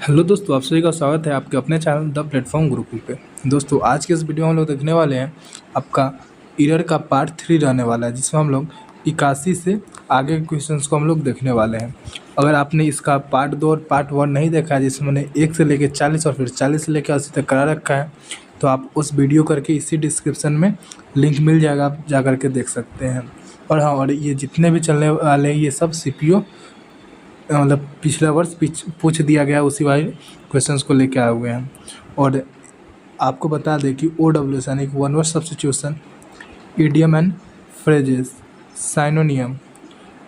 Hello दोस्तों, आप सभी का स्वागत है आपके अपने चैनल द प्लेटफॉर्म गुरुकुल पे। दोस्तों, आज के इस वीडियो में हम लोग देखने वाले हैं आपका ईरर का पार्ट 3 रहने वाला है, जिसमें हम लोग 81 से आगे के क्वेश्चंस को हम लोग देखने वाले हैं। अगर आपने इसका पार्ट 2 और पार्ट 1 नहीं देखा है, जिसमें मैंने 1 से लेकर 40 और फिर 40 से लेकर 80 तक करा रखा है, तो आप उस वीडियो करके इसी डिस्क्रिप्शन में लिंक मिल जाएगा, आप जा करके देख सकते हैं। और हाँ, और ये जितने भी चलने वाले हैं ये सब CPU मतलब पिछला वर्ष पूछ दिया गया उसी वाले क्वेश्चंस को लेके आए हुए हैं। और आपको बता दें कि OWS यानी कि one word substitution, idiom and phrases, synonym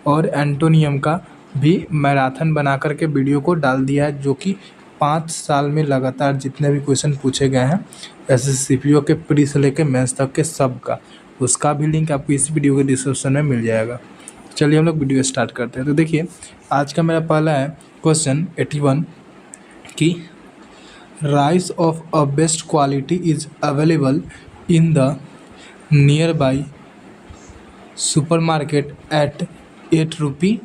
और एंटोनियम का भी मैराथन बना करके वीडियो को डाल दिया है, जो कि 5 साल में लगातार जितने भी क्वेश्चन पूछे गए हैं SSCPO के प्री से लेकर मेंस तक के सब का, उसका भी लिंक आपको इस वीडियो के डिस्क्रिप्शन में मिल जाएगा। चलिए हम लोग वीडियो स्टार्ट करते हैं। तो देखिए, आज का मेरा पहला है क्वेश्चन 81 कि rice of a best quality is available in the nearby supermarket at 8 rupee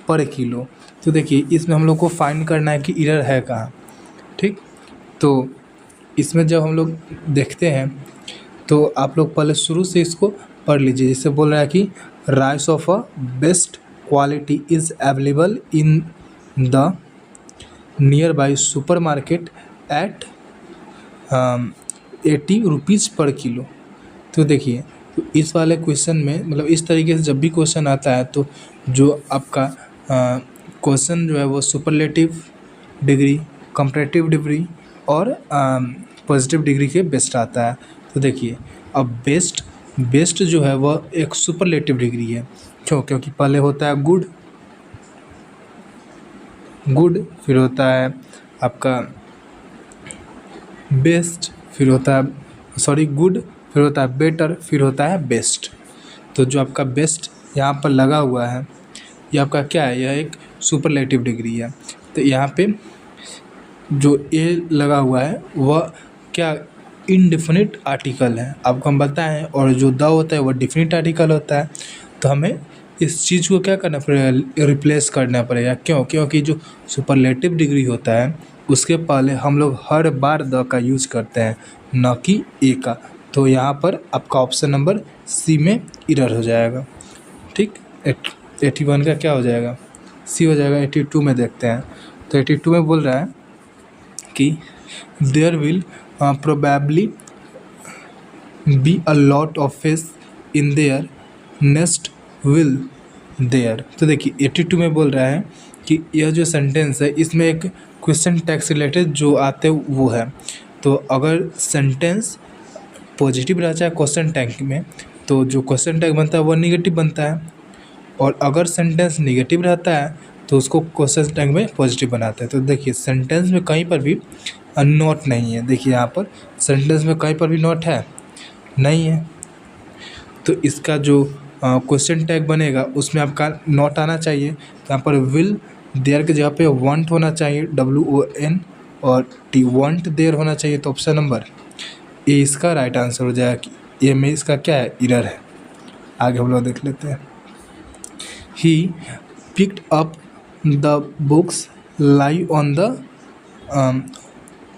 per kilo. तो देखिए, इसमें हम लोग को फाइंड करना है कि एरर है कहाँ। ठीक, तो इसमें जब हम लोग देखते हैं तो आप लोग पहले शुरू से इसको पढ़ लीजिए। जैसे बोल रहा है कि rice of a best quality is available in the near by super market at 80 rupees पर किलो। तो देखिए, तो इस वाले क्वेश्चन में मतलब इस तरीके से जब भी क्वेश्चन आता है तो जो आपका क्वेश्चन जो है वो सुपरलेटिव डिग्री, कंपैरेटिव डिग्री और पॉजिटिव डिग्री के बेस्ट आता है। तो देखिए, अब बेस्ट जो है वह एक सुपरलेटिव डिग्री है। क्यों? क्योंकि पहले होता है गुड, फिर होता है आपका बेस्ट, फिर होता है गुड, फिर होता है बेटर, फिर होता है बेस्ट। तो जो आपका बेस्ट यहाँ पर लगा हुआ है ये आपका क्या है? यह एक सुपरलेटिव डिग्री है। तो यहाँ पे जो ए लगा हुआ है वह क्या? इनडेफिनिट आर्टिकल है, आपको हम बताएं। और जो द होता है वह डेफिनिट आर्टिकल होता है। तो हमें इस चीज़ को क्या करना पड़ेगा? रिप्लेस करना पड़ेगा। क्यों? क्योंकि जो सुपरलेटिव डिग्री होता है उसके पहले हम लोग हर बार द का यूज करते हैं, न कि ए का। तो यहाँ पर आपका ऑप्शन नंबर सी में एरर हो जाएगा। ठीक, 81 का क्या हो जाएगा? सी हो जाएगा। 82 में देखते हैं। तो 82 में बोल रहा है कि there will probably be a lot of fish in their nest will there। तो देखिए, 82 में बोल रहा है कि यह जो सेंटेंस है इसमें एक क्वेश्चन टैग से रिलेटेड जो आते वो है। तो अगर सेंटेंस पॉजिटिव रहता है क्वेश्चन टैग में तो जो क्वेश्चन टैग बनता है वह निगेटिव बनता है, और अगर सेंटेंस निगेटिव रहता है तो उसको क्वेश्चन टैग में पॉजिटिव बनाते हैं। तो देखिए, सेंटेंस में कहीं पर भी नोट नहीं है। देखिए, यहाँ पर सेंटेंस में कहीं पर भी नोट है नहीं है, तो इसका जो क्वेश्चन टैग बनेगा उसमें आपका नोट आना चाहिए। तो यहाँ पर विल देयर के जगह पे वांट होना चाहिए, WON, और टी वांट देयर होना चाहिए। तो ऑप्शन नंबर ए इसका राइट आंसर हो जाएगा कि ए में इसका क्या है? एरर है। आगे हम लोग देख लेते हैं। He picked up the books lie on the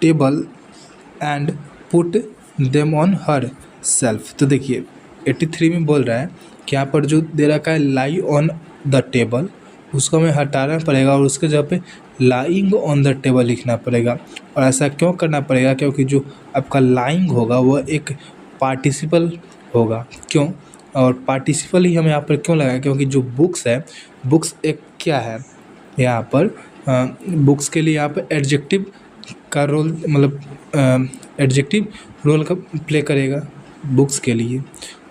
table and put them on her self. तो देखिए, 83 में बोल रहा है कि यहाँ पर जो दे रखा है लाई ऑन द टेबल, उसको हमें हटाना पड़ेगा और उसके जगह पे लाइंग ऑन द टेबल लिखना पड़ेगा। और ऐसा क्यों करना पड़ेगा? क्योंकि जो आपका लाइंग होगा वह एक पार्टिसिपल होगा। क्यों? और पार्टिसिपल ही हमें यहाँ पर क्यों लगाया? क्योंकि जो बुक्स है, बुक्स एक क्या है यहाँ पर? बुक्स के लिए यहाँ पर एडजेक्टिव का रोल, मतलब एडजेक्टिव रोल का प्ले करेगा बुक्स के लिए।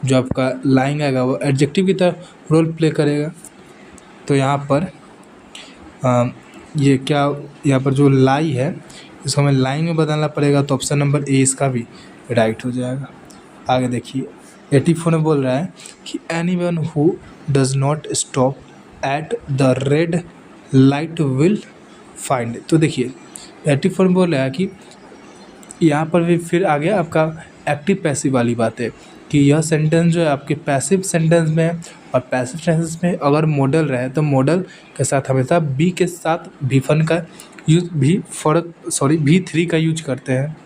जो आपका लाइंग आएगा वो एडजेक्टिव की तरह रोल प्ले करेगा। तो यहाँ पर ये क्या, यहाँ पर जो लाई है इसको हमें लाइन में बदलना पड़ेगा। तो ऑप्शन नंबर ए इसका भी राइट हो जाएगा। आगे देखिए, 84 में बोल रहा है कि anyone who does not stop at the red light will find. तो देखिए, 84 में बोल रहा है कि यहाँ पर भी फिर आ गया आपका एक्टिव पैसिव वाली बात है कि यह सेंटेंस जो है आपके पैसिव सेंटेंस में है, और पैसिव सेंटेंस में अगर मॉडल रहे तो मॉडल के साथ हमेशा बी के साथ विफन का यूज V3 का यूज करते हैं।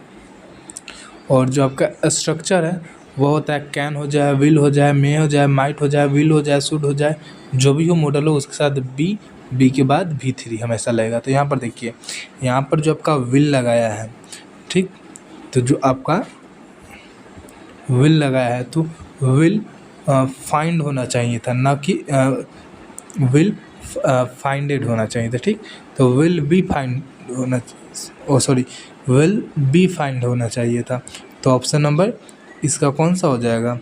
और जो आपका स्ट्रक्चर है वो होता है कैन हो जाए, विल हो जाए, मे हो जाए, माइट हो जाए, विल हो जाए, शुड हो जाए, जो भी हो मॉडल हो उसके साथ बी के बाद V3 हमेशा लगेगा। तो यहाँ पर देखिए, यहाँ पर जो आपका विल लगाया है, ठीक, तो जो आपका विल लगाया है तो विल फाइंड होना चाहिए था, ना कि विल फाइंडेड होना चाहिए था, ठीक। तो विल बी फाइंड होना, विल बी फाइंड होना चाहिए था। तो ऑप्शन नंबर इसका कौन सा हो जाएगा,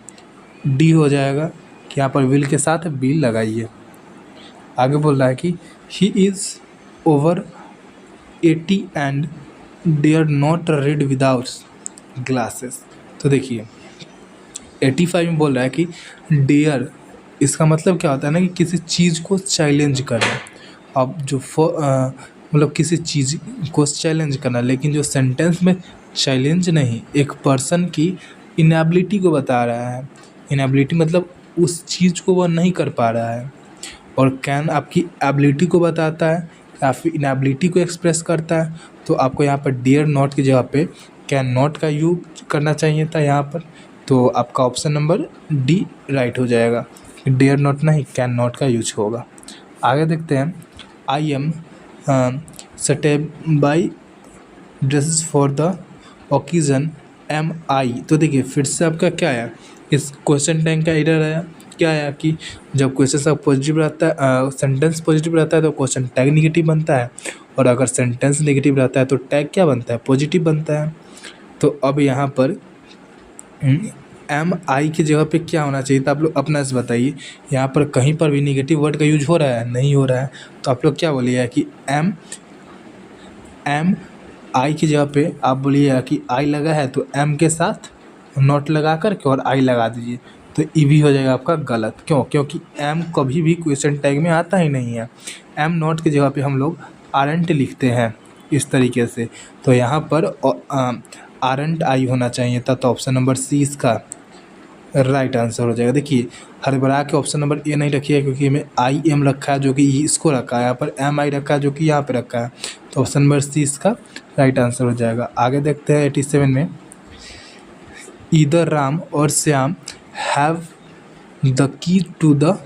डी हो जाएगा कि यहाँ पर विल के साथ बी लगाइए। आगे बोल रहा है कि he is over 80 and dare not read without glasses. तो देखिए 85 में बोल रहा है कि डेयर, इसका मतलब क्या होता है ना कि किसी चीज़ को चैलेंज करना। अब जो मतलब किसी चीज़ को चैलेंज करना, लेकिन जो सेंटेंस में चैलेंज नहीं, एक पर्सन की इनएबिलिटी को बता रहा है। इनएबिलिटी मतलब उस चीज़ को वह नहीं कर पा रहा है। और कैन आपकी एबिलिटी को बताता है या फिर इनएबिलिटी को एक्सप्रेस करता है। तो आपको यहाँ पर डियर नॉट की जगह पे कैन नॉट का यूज करना चाहिए था यहाँ पर। तो आपका ऑप्शन नंबर डी राइट हो जाएगा, डियर नॉट नहीं कैन नॉट का यूज होगा। आगे देखते हैं, I am suitable by dresses for the occasion am I. तो देखिए फिर से आपका क्या है, इस क्वेश्चन टैग का एरर आया। क्या आया कि जब क्वेश्चन सब पॉजिटिव रहता है, सेंटेंस पॉजिटिव रहता है तो क्वेश्चन टैग नेगेटिव बनता है, और अगर सेंटेंस नेगेटिव रहता है तो टैग क्या बनता है, पॉजिटिव बनता है। तो अब यहाँ पर एम आई की जगह पे क्या होना चाहिए था, आप लोग अपना से बताइए। यहाँ पर कहीं पर भी नेगेटिव वर्ड का यूज हो रहा है, नहीं हो रहा है। तो आप लोग क्या बोलिएगा कि एम आई की जगह पे आप बोलिएगा कि आई लगा है तो एम के साथ नॉट लगा कर के और आई लगा दीजिए। तो ई भी हो जाएगा आपका गलत। क्यों? क्योंकि एम कभी भी क्वेश्चन टैग में आता ही नहीं है। एम नॉट की जगह पे हम लोग आरंट लिखते हैं इस तरीके से। तो यहाँ पर आरंट आई होना चाहिए था। तो ऑप्शन नंबर सी इसका राइट आंसर हो जाएगा। देखिए हड़बड़ा के ऑप्शन नंबर ए नहीं रखिए, क्योंकि इसमें आई एम रखा है जो कि इसको रखा है, यहाँ पर एम आई रखा है जो कि यहाँ पे रखा है। तो ऑप्शन नंबर सी इसका राइट आंसर हो जाएगा। आगे देखते हैं 87 में, ईदर राम और Shyam have the key to the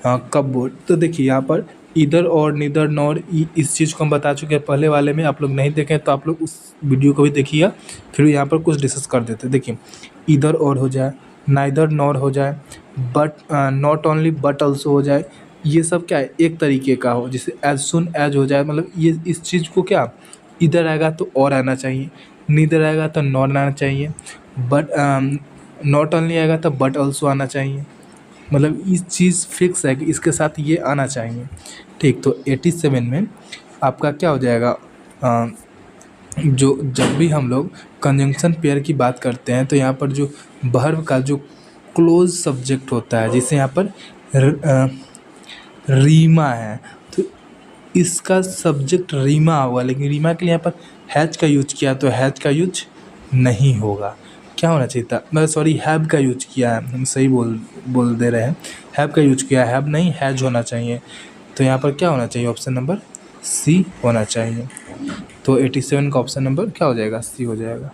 cupboard. तो देखिए यहाँ पर इधर और निदर नॉर इस चीज़ को हम बता चुके हैं पहले वाले में। आप लोग नहीं देखें तो आप लोग उस वीडियो को भी देखिएगा, फिर यहाँ पर कुछ डिस्कस कर देते हैं। देखिए इधर और हो जाए, नाइदर नॉर हो जाए, but not only but also हो जाए, ये सब क्या है एक तरीके का हो। जैसे एज सुन एज हो जाए, मतलब ये इस चीज़ को क्या इधर आएगा तो और आना चाहिए, नीदर आएगा तो नॉट आना चाहिए, बट नॉट ओनली आएगा तो बट ऑल्सो आना चाहिए। मतलब इस चीज़ फिक्स है कि इसके साथ ये आना चाहिए, ठीक। तो 87 में आपका क्या हो जाएगा, जो जब भी हम लोग कंजंक्शन पेयर की बात करते हैं तो यहाँ पर जो वर्ब का जो क्लोज सब्जेक्ट होता है, जिसे यहाँ पर रीमा है, तो इसका सब्जेक्ट रीमा होगा। लेकिन रीमा के लिए यहाँ पर हैज का यूज किया तो हैज का यूज नहीं होगा। क्या होना चाहिए था, मैं सॉरी हैव का यूज किया है, हम सही बोल दे रहे हैं, हैव का यूज किया है, हैव नहीं हैज होना चाहिए। तो यहाँ पर क्या होना चाहिए, ऑप्शन नंबर सी होना चाहिए। तो 87 का ऑप्शन नंबर क्या हो जाएगा, सी हो जाएगा।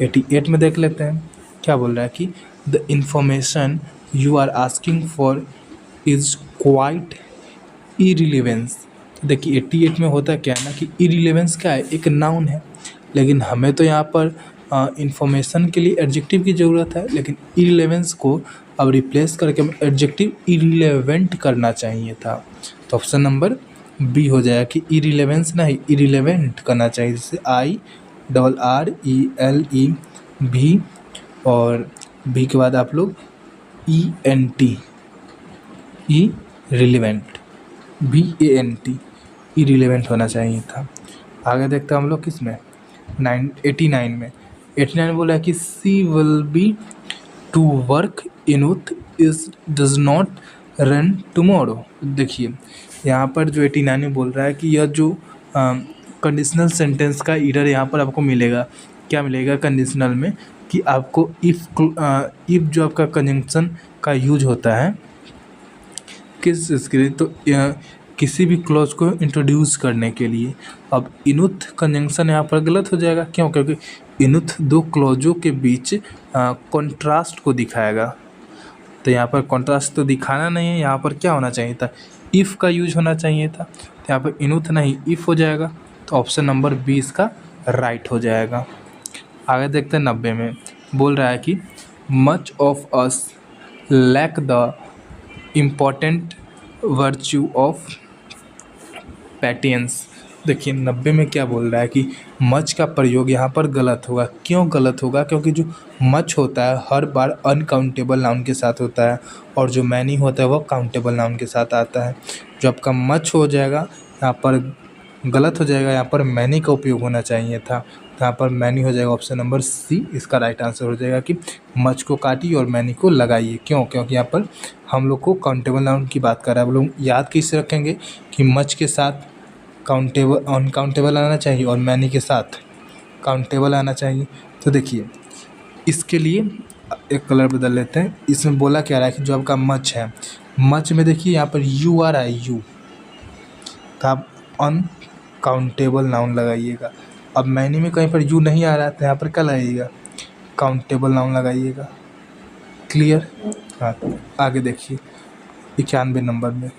88 में देख लेते हैं क्या बोल रहा है कि the information you are asking for is quite irrelevance. देखिए 88 में होता क्या है ना कि इरिलेवेंस क्या है, एक नाउन है, लेकिन हमें तो यहाँ पर इंफॉर्मेशन के लिए एडजेक्टिव की ज़रूरत है, लेकिन इरिलेवेंस को अब रिप्लेस करके हमें एडजेक्टिव इरिलेवेंट करना चाहिए था। तो ऑप्शन नंबर बी हो जाएगा कि इरिलेवेंस नहीं इरिलेवेंट करना चाहिए। जैसे IRRELE भी, और बी के बाद आप लोग ENT इरिलेवेंट, VANT इरिलेवेंट होना चाहिए था। आगे देखते हैं हम लोग किस में 89 में बोला है कि she will be to work in youth is does not run tomorrow. देखिए यहाँ पर जो 89 में बोल रहा है कि यह जो कंडीशनल सेंटेंस का एरर यहाँ पर आपको मिलेगा। क्या मिलेगा कंडीशनल में, कि आपको इफ़ जो आपका कंजंक्शन का यूज होता है किस चीज़ के लिए, तो किसी भी क्लॉज को इंट्रोड्यूस करने के लिए। अब इनुथ कंजंक्शन यहाँ पर गलत हो जाएगा, क्यों? क्योंकि इनुथ दो क्लॉजों के बीच कॉन्ट्रास्ट को दिखाएगा, तो यहाँ पर कॉन्ट्रास्ट तो दिखाना नहीं है, यहाँ पर क्या होना चाहिए था? इफ़ का यूज होना चाहिए था, तो यहाँ पर इनुथ नहीं इफ़ हो जाएगा, तो ऑप्शन नंबर 20 का राइट हो जाएगा। आगे देखते हैं 90 में बोल रहा है कि much of us lack the important virtue of patience. देखिए 90 में क्या बोल रहा है कि मच का प्रयोग यहाँ पर गलत होगा। क्यों गलत होगा? क्योंकि जो मच होता है हर बार अनकाउंटेबल नाउन के साथ होता है, और जो मैनी होता है वो काउंटेबल नाउन के साथ आता है। जो आपका मच हो जाएगा यहाँ पर गलत हो जाएगा, यहाँ पर मैनी का उपयोग होना चाहिए था, तो यहाँ पर मैनी हो जाएगा। ऑप्शन नंबर सी इसका राइट आंसर हो जाएगा कि मच को काटिए और मैनी को लगाइए। क्यों? क्योंकि यहाँ पर हम लोग को काउंटेबल नाउन की बात कर रहा है। आप लोग याद कैसे रखेंगे कि मच के साथ काउंटेबल अनकाउंटेबल आना चाहिए और मैनी के साथ काउंटेबल आना चाहिए। तो देखिए इसके लिए एक कलर बदल लेते हैं। इसमें बोला क्या रहा है कि जो आपका मच है, मच में देखिए यहाँ पर यू आ रहा है, यू, तो आप अनकाउंटेबल नाउन लगाइएगा। अब मैनी में कहीं पर यू नहीं आ रहा है, तो यहाँ पर क्या लगाइएगा? काउंटेबल नाउन लगाइएगा। क्लियर? हाँ, आगे देखिए 91 नंबर में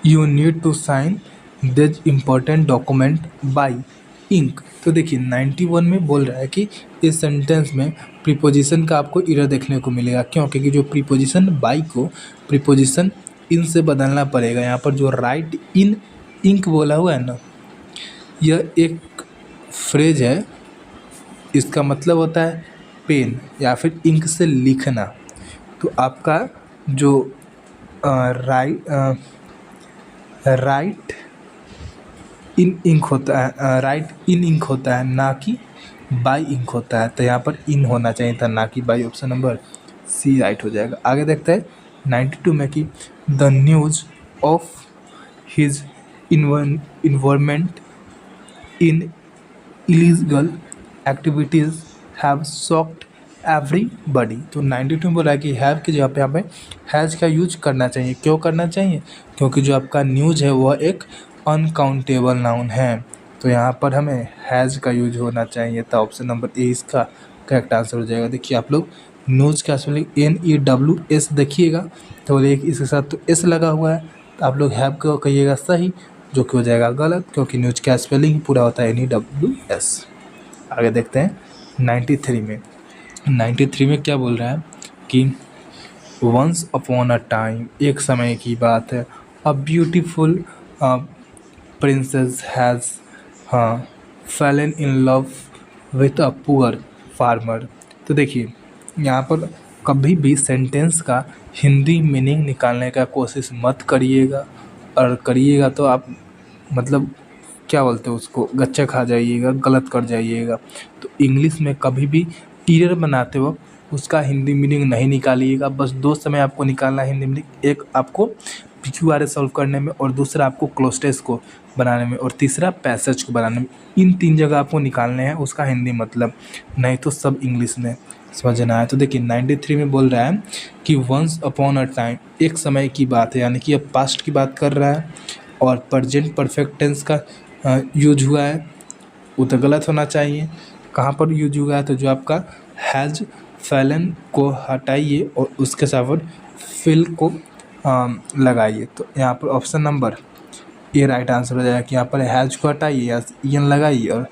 you need to sign this important document by ink. तो देखिए 91 में बोल रहा है कि इस सेंटेंस में प्रीपोजिशन का आपको एरर देखने को मिलेगा। क्यों? क्योंकि जो प्रीपोजिशन बाय को प्रीपोजिशन इन से बदलना पड़ेगा। यहाँ पर जो राइट इन इंक बोला हुआ है ना, यह एक फ्रेज है, इसका मतलब होता है पेन या फिर इंक से लिखना। तो आपका जो राइट इन इंक होता है, राइट इन इंक होता है, ना कि बाय इंक होता है। तो यहाँ पर इन होना चाहिए था, ना कि by. Option number C right हो जाएगा। आगे देखते हैं 92 में कि the news of his involvement in illegal activities have shocked everybody. तो 92 में बोला है कि हैव की जगह पे यहाँ पे हैज़ का यूज करना चाहिए। क्यों करना चाहिए? क्योंकि जो आपका न्यूज़ है वह एक अनकाउंटेबल नाउन है, तो यहाँ पर हमें हैज़ का यूज होना चाहिए था। ऑप्शन नंबर ए इसका करेक्ट आंसर हो जाएगा। देखिए आप लोग न्यूज़ का स्पेलिंग NEWS देखिएगा, तो एक इसके साथ तो एस लगा हुआ है, तो आप लोग हैव को कहिएगा सही, जो कि हो जाएगा गलत, क्योंकि न्यूज़ का स्पेलिंग ही पूरा होता है NEWS। आगे देखते हैं 93 में क्या बोल रहा है कि वंस अपॉन अ टाइम, एक समय की बात है, a beautiful princess has Fallon in love with a poor farmer. तो देखिए यहाँ पर कभी भी सेंटेंस का हिंदी मीनिंग निकालने का कोशिश मत करिएगा, और करिएगा तो आप मतलब क्या बोलते हैं उसको, गच्चा खा जाइएगा, गलत कर जाइएगा। तो इंग्लिश में कभी भी टीयर बनाते वक्त उसका हिंदी मीनिंग नहीं निकालिएगा। बस दो समय आपको निकालना है हिंदी मीनिंग, एक आपको PQRS सॉल्व करने में, और दूसरा आपको क्लोस्टेस को बनाने में, और तीसरा पैसेज को बनाने में। इन 3 जगह आपको निकालने हैं उसका हिंदी मतलब, नहीं तो सब इंग्लिश में समझना है। तो देखिए 93 में बोल रहा है कि वंस अपॉन अ टाइम, एक समय की बात है, यानी कि अब पास्ट की बात कर रहा है, और प्रेजेंट परफेक्ट टेंस का यूज हुआ है, वो तो गलत होना चाहिए। कहाँ पर यूज हुआ है? तो जो आपका हैज़ फैलन को हटाइए और उसके साथ फिल को लगाइए। तो यहाँ पर option number A right answer हो जाएगा कि यहाँ पर हैज़ को हटाइए या इन लगाइए और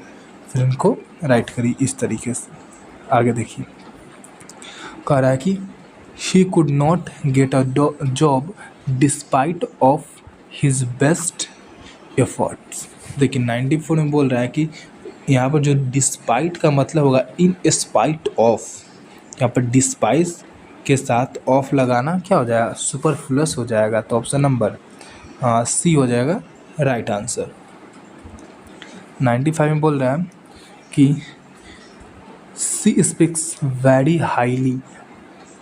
फिर इनको राइट करिए इस तरीके से। आगे देखिए कह रहा है कि he could not get a job despite of his best efforts. देखिए 94 में बोल रहा है कि यहाँ पर जो डिस्पाइट का मतलब होगा इन स्पाइट ऑफ, यहाँ पर डिस्पाइस के साथ ऑफ लगाना क्या हो जाएगा? सुपरफ्लुअस हो जाएगा। तो ऑप्शन नंबर सी हो जाएगा राइट आंसर। 95 में बोल रहा है कि she speaks very highly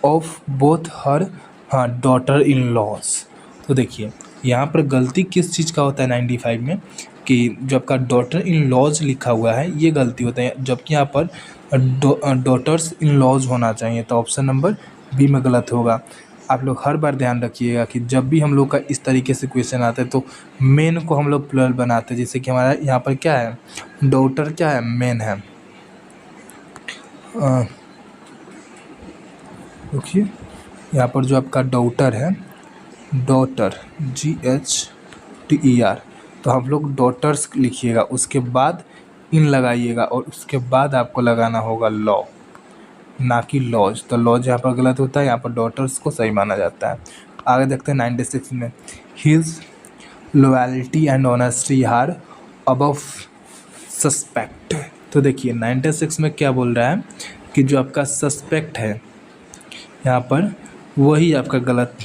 of both her daughter in laws. तो देखिए यहाँ पर गलती किस चीज़ का होता है 95 में, कि जो आपका डॉटर इन लॉज लिखा हुआ है ये गलती होता है, जबकि यहाँ पर डॉटर्स इन लॉज होना चाहिए। तो ऑप्शन नंबर बी में गलत होगा। आप लोग हर बार ध्यान रखिएगा कि जब भी हम लोग का इस तरीके से क्वेश्चन आता है तो मेन को हम लोग प्लुरल बनाते हैं। जैसे कि हमारा यहाँ पर क्या है, डॉटर क्या है, मेन है। देखिए यहाँ पर जो आपका डॉटर है, डॉटर GHTER, तो हम लोग डॉटर्स लिखिएगा, उसके बाद इन लगाइएगा और उसके बाद आपको लगाना होगा लॉ, ना कि लॉज। तो लॉज यहाँ पर गलत होता है, यहाँ पर डॉटर्स को सही माना जाता है। आगे देखते हैं 96 में, his loyalty and honesty are above suspect. तो देखिए 96 में क्या बोल रहा है कि जो आपका सस्पेक्ट है यहाँ पर वही आपका गलत,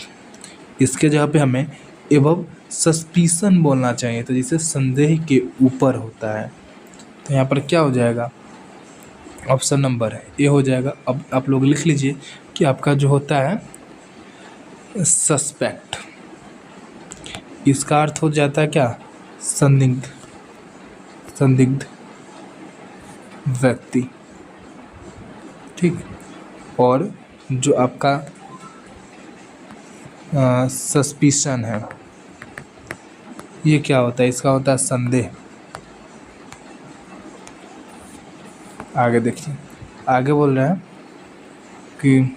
इसके जगह पे हमें एबव सस्पिशन बोलना चाहिए, तो जिसे संदेह के ऊपर होता है। तो यहाँ पर क्या हो जाएगा, ऑप्शन नंबर ए हो जाएगा। अब आप लोग लिख लीजिए कि आपका जो होता है सस्पेक्ट, इसका अर्थ हो जाता है क्या, संदिग्ध, संदिग्ध व्यक्ति, ठीक। और जो आपका सस्पिशन है ये क्या होता है, इसका होता है संदेह। आगे देखिए, आगे बोल रहे हैं कि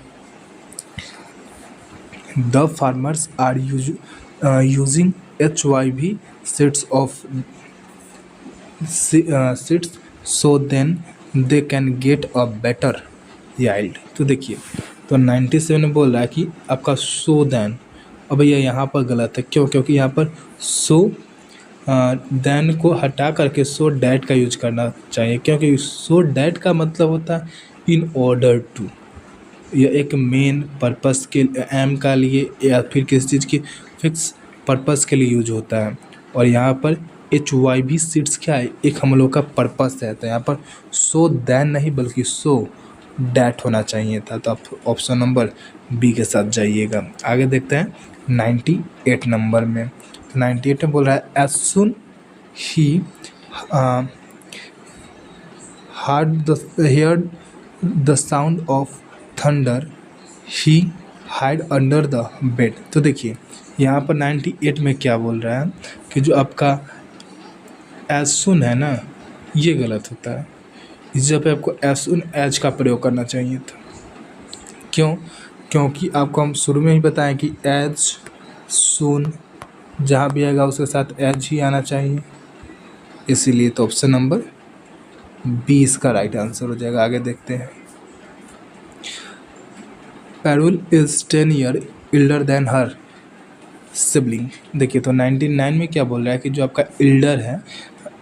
the farmers are using HYV seeds of seeds so then they can get a better yield. तो देखिए, तो 97 में बोल रहा है कि आपका सो देन, अब भैया यहाँ पर गलत है, क्यों, क्योंकि यहाँ पर सो देन को हटा करके सो डैट का यूज करना चाहिए, क्योंकि सो डैट का मतलब होता है इन ऑर्डर टू, यह एक मेन पर्पस के एम का लिए या फिर किसी चीज़ की फिक्स पर्पस के लिए यूज होता है। और यहाँ पर HYV सीड्स क्या है, एक हम लोग का पर्पस है। तो यहाँ पर सो देन नहीं बल्कि सो डैट होना चाहिए था। तो आप ऑप्शन नंबर बी के साथ जाइएगा। आगे देखते हैं 98 नंबर में। 98 में बोल रहा है as soon he heard the sound of thunder he hide under the bed। तो देखिए यहाँ पर 98 में क्या बोल रहा है कि जो आपका एज सुन है ना, ये गलत होता है। इस जगह पे आपको एज सुन एज का प्रयोग करना चाहिए था। क्यों, क्योंकि आपको हम शुरू में ही बताएं कि एज सुन जहाँ भी आएगा उसके साथ एज ही आना चाहिए, इसीलिए तो ऑप्शन नंबर बी इसका राइट आंसर हो जाएगा। आगे देखते हैं, Parul is 10 year elder than her sibling. देखिए तो 99 में क्या बोल रहा है कि जो आपका इल्डर है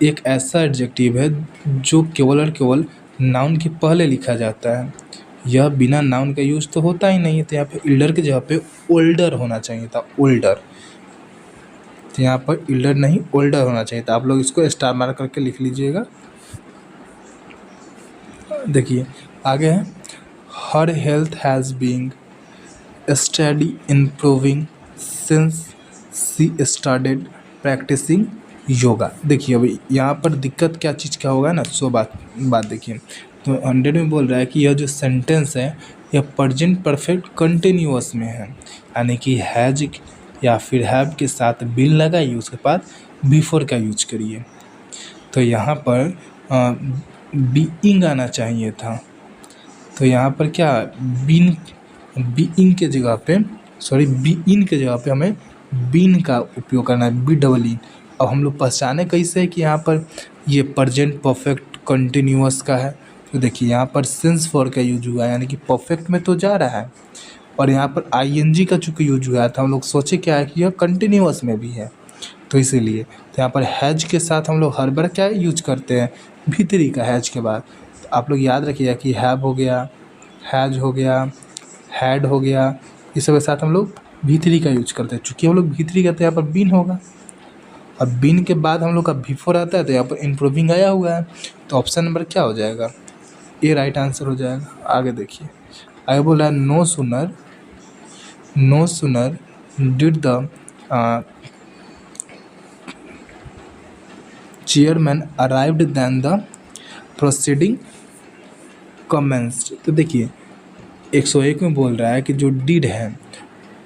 एक ऐसा एडजेक्टिव है जो केवल और केवल नाउन के पहले लिखा जाता है, यह बिना नाउन का यूज तो होता ही नहीं है। तो यहाँ पे इल्डर की जगह पे ओल्डर होना चाहिए था, ओल्डर। तो यहाँ पर इल्डर नहीं ओल्डर होना चाहिए था। आप लोग इसको स्टार मार्क करके लिख लीजिएगा। देखिए आगे है, her health has been steadily improving since she started practising yoga. देखिए अभी यहाँ पर दिक्कत क्या चीज़ का होगा ना, सो बात देखिए। तो 100 में बोल रहा है कि यह जो सेंटेंस है यह प्रेजेंट परफेक्ट कंटिन्यूअस में है, यानी कि हैज या फिर हैव के साथ बिन लगाइए, उसके बाद बिफोर का यूज करिए। तो यहाँ पर बीइंग आना चाहिए था। तो यहाँ पर क्या बीइंग के जगह पे बीइन के जगह पे हमें बीन का उपयोग करना है, BEE। अब हम लोग पहचाने कैसे है कि यहाँ पर ये प्रेजेंट परफेक्ट कंटिन्यूअस का है। तो देखिए यहाँ पर सिंस फॉर का यूज हुआ है, यानी कि परफेक्ट में तो जा रहा है, और यहाँ पर ING का चूँकि यूज हुआ था, हम लोग सोचे क्या है कि यह कंटिन्यूअस में भी है, तो इसीलिए। तो यहाँ पर हैज के साथ हम लोग हर बार क्या यूज करते हैं, भीतरी का हैज के बाद। तो आप लोग याद रखिएगा कि हैव हो गया, हैज हो गया, हैड हो गया, इस सब के साथ हम लोग भीतरी का यूज करते हैं। चूँकि हम लोग भीतरी करते हैं, यहाँ पर बीन होगा। अब बीन के बाद हम लोग का बिफोर आता है, तो यहाँ पर इम्प्रूविंग आया हुआ है। तो ऑप्शन नंबर क्या हो जाएगा, ए राइट आंसर हो जाएगा। आगे देखिए, आगे बोला है no sooner did the chairman arrived than the proceeding commenced. तो देखिए 101 में बोल रहा है कि जो डिड है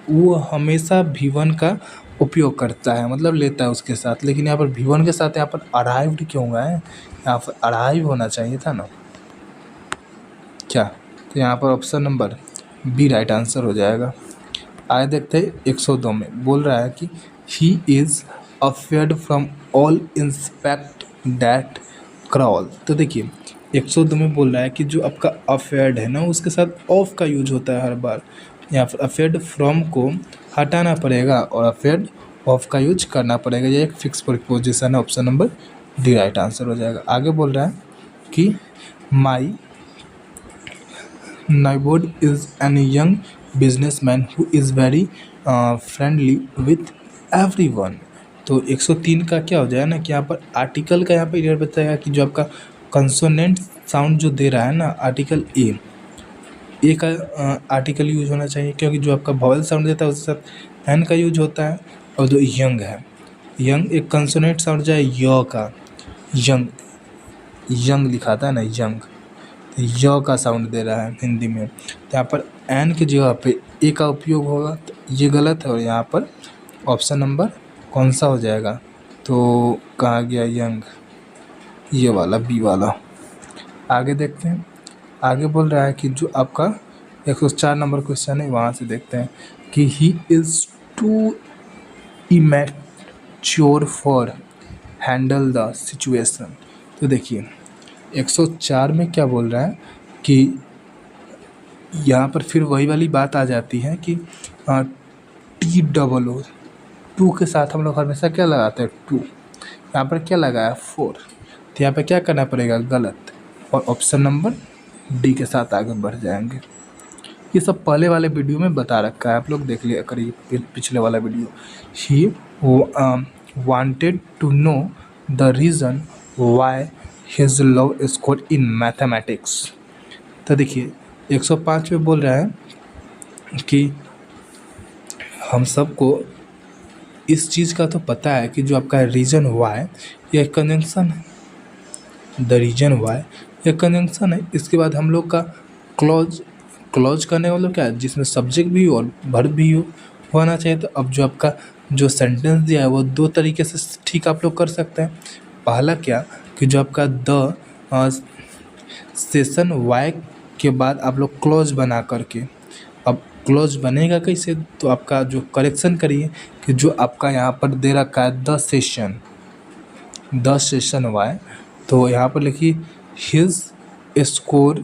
वो हमेशा V1 का उपयोग करता है, मतलब लेता है उसके साथ। लेकिन यहाँ पर V1 के साथ यहाँ पर अराइव्ड क्यों हुआ है? यहाँ पर अराइव होना चाहिए था ना क्या? तो यहाँ पर option number B right answer हो जाएगा। आगे देखते हैं 102 में बोल रहा है कि he is afraid from all insects that crawl. तो देखिए 102 में बोल रहा है कि जो आपका अफेयर्ड है ना उसके साथ ऑफ का यूज होता है हर बार। यहाँ पर अफेयर्ड फ्रॉम को हटाना पड़ेगा और अफेयर्ड ऑफ का यूज करना पड़ेगा। ये एक फिक्स प्रीपोजिशन है। Option number D right answer हो जाएगा। आगे बोल रहा है कि my neighbour is an young businessman who is very friendly with everyone. तो 103 का क्या हो जाएगा ना कि यहाँ पर आर्टिकल का यहाँ पर इधर बताएगा कि जो आपका कंसोनेंट साउंड जो दे रहा है ना आर्टिकल ए का आर्टिकल यूज होना चाहिए, क्योंकि जो आपका वॉवल साउंड देता है उसके साथ एन का यूज होता है। और जो यंग है, यंग एक कंसोनेंट साउंड जाए य का, यंग यंग लिखाता है ना यंग, य का साउंड दे रहा है हिंदी में। तो यहाँ पर एन की जगह पे ए का उपयोग होगा, तो ये गलत है। और यहाँ पर ऑप्शन नंबर कौन सा हो जाएगा? तो कहाँ गया यंग? ये वाला बी वाला। आगे देखते हैं। आगे बोल रहा है कि जो आपका 104 नंबर क्वेश्चन है वहाँ से देखते हैं कि he is too immature for handle the situation. तो देखिए 104 में क्या बोल रहा है कि यहाँ पर फिर वही वाली बात आ जाती है कि TOO टू के साथ हम लोग हमेशा क्या लगाते हैं? टू। यहाँ पर क्या लगाया? 4। तो यहाँ पर क्या करना पड़ेगा? गलत। और ऑप्शन नंबर डी के साथ आगे बढ़ जाएंगे। ये सब पहले वाले वीडियो में बता रखा है, आप लोग देख लिया करिए पिछले वाला video. He wanted to know the reason why his low score in mathematics. तो देखिए 105 में बोल रहा है कि हम सबको इस चीज़ का तो पता है कि जो आपका रीजन वाई यह कंजंक्शन है, द रीजन वाई यह कंजंक्शन है। इसके बाद हम लोग का क्लॉज करने वाला क्या है? जिसमें सब्जेक्ट भी हो और वर्ब भी होना चाहिए। तो अब जो आपका जो सेंटेंस दिया है वो दो तरीके से ठीक आप लोग कर सकते हैं। पहला क्या कि जो आपका द सेशन वाई के बाद आप लोग क्लॉज बना करके, अब क्लॉज बनेगा कैसे? तो आपका जो करेक्शन करिए कि जो आपका यहाँ पर दे रखा है द सेशन वाई, तो यहाँ पर लिखिए हिज स्कोर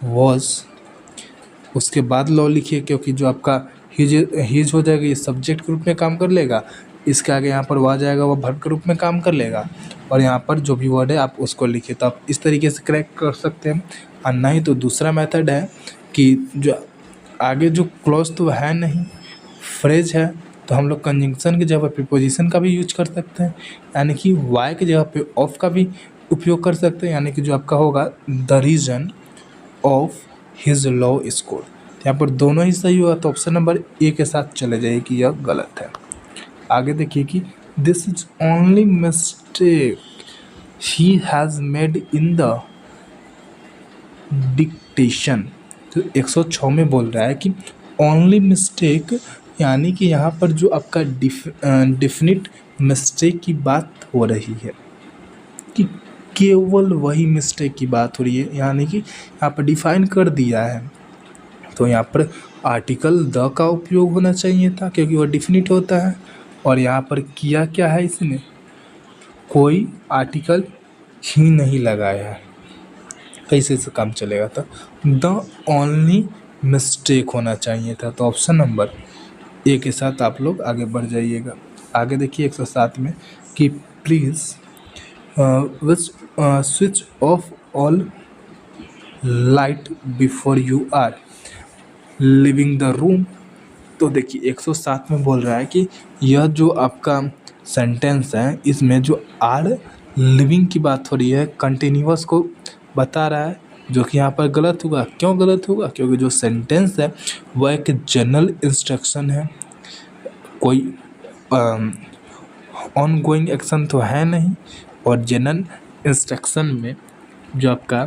वॉज, उसके बाद लॉ लिखिए, क्योंकि जो आपका हिज हो जाएगा ये सब्जेक्ट के रूप में काम कर लेगा। इसके आगे यहाँ पर वह जाएगा वह वर्ब के रूप में काम कर लेगा। और यहाँ पर जो भी वर्ड है आप उसको लिखिए। तो आप इस तरीके से करेक्ट कर सकते हैं। और नहीं तो दूसरा मेथड है कि जो आगे जो क्लॉज तो है नहीं, फ्रेज है, तो हम लोग कंजंक्शन की जगह पर प्रीपोजिशन का भी यूज कर सकते हैं, यानी कि वाई की जगह पे ऑफ का भी उपयोग कर सकते हैं। यानी कि जो आपका होगा the reason of his low score. यहाँ पर दोनों ही सही हुआ, तो ऑप्शन नंबर ए के साथ चले जाइए कि यह गलत है। आगे देखिए कि this is only mistake he has made in the dictation. तो 106 में बोल रहा है कि ओनली मिस्टेक, यानी कि यहाँ पर जो आपका डिफिनिट मिस्टेक की बात हो रही है, कि केवल वही मिस्टेक की बात हो रही है, यानी कि यहाँ पर डिफाइन कर दिया है। तो यहाँ पर आर्टिकल द का उपयोग होना चाहिए था, क्योंकि वह डिफिनिट होता है। और यहाँ पर किया क्या है इसने? कोई आर्टिकल ही नहीं लगाया है। कैसे से काम चलेगा? था द ओनली मिस्टेक होना चाहिए था। तो ऑप्शन नंबर ए के साथ आप लोग आगे बढ़ जाइएगा। आगे देखिए 107 में कि please switch off all light before you are living the room. तो देखिए 107 में बोल रहा है कि यह जो आपका सेंटेंस है इसमें जो आर लिविंग की बात हो रही है, कंटिन्यूअस को बता रहा है, जो कि यहाँ पर गलत होगा। क्यों गलत होगा? क्योंकि जो सेंटेंस है वह एक जनरल इंस्ट्रक्शन है, कोई ऑन गोइंग एक्शन तो है नहीं। और जनरल इंस्ट्रक्शन में जो आपका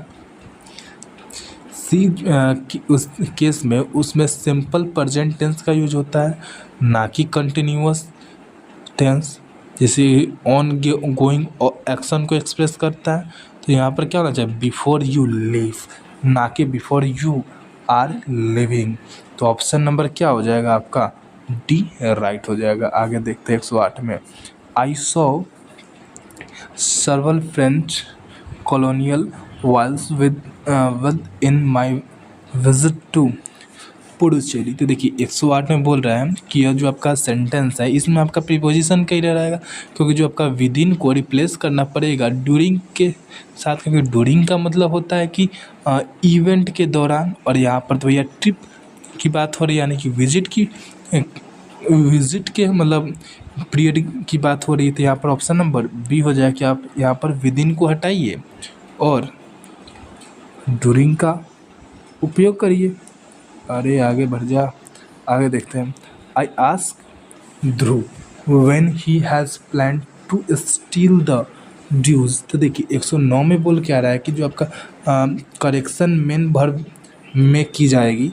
सी उस केस में उसमें सिंपल प्रेजेंट टेंस का यूज होता है, ना कि कंटिन्यूअस टेंस। जैसे ऑन गोइंग एक्शन को एक्सप्रेस करता है, तो यहाँ पर क्या होना चाहिए, बिफोर यू लीव, ना कि बिफोर यू आर लिविंग। तो ऑप्शन नंबर क्या हो जाएगा आपका, डी राइट हो जाएगा। आगे देखते हैं 108 में, I saw several French colonial whiles with in my visit to Puducherry. तो देखिए 108 में बोल रहा है कि यह जो आपका सेंटेंस है इसमें आपका प्रीपोजिशन कहीं रहेगा, क्योंकि जो आपका विदिन को रिप्लेस करना पड़ेगा ड्यूरिंग के साथ, क्योंकि ड्यूरिंग का मतलब होता है कि इवेंट के दौरान, और यहाँ पर तो भैया ट्रिप की बात हो रही है, यानी कि विजिट के मतलब पीरियड की बात हो रही है। तो यहाँ पर ऑप्शन नंबर बी हो जाए कि आप यहाँ पर विदिन को हटाइए और ड्यूरिंग का उपयोग करिए। अरे आगे बढ़ जा, आगे देखते हैं। I ask Dhruv when he has plan to steal the dues. तो देखिए 109 में बोल के आ रहा है कि जो आपका करेक्शन मेन वर्ब में की जाएगी,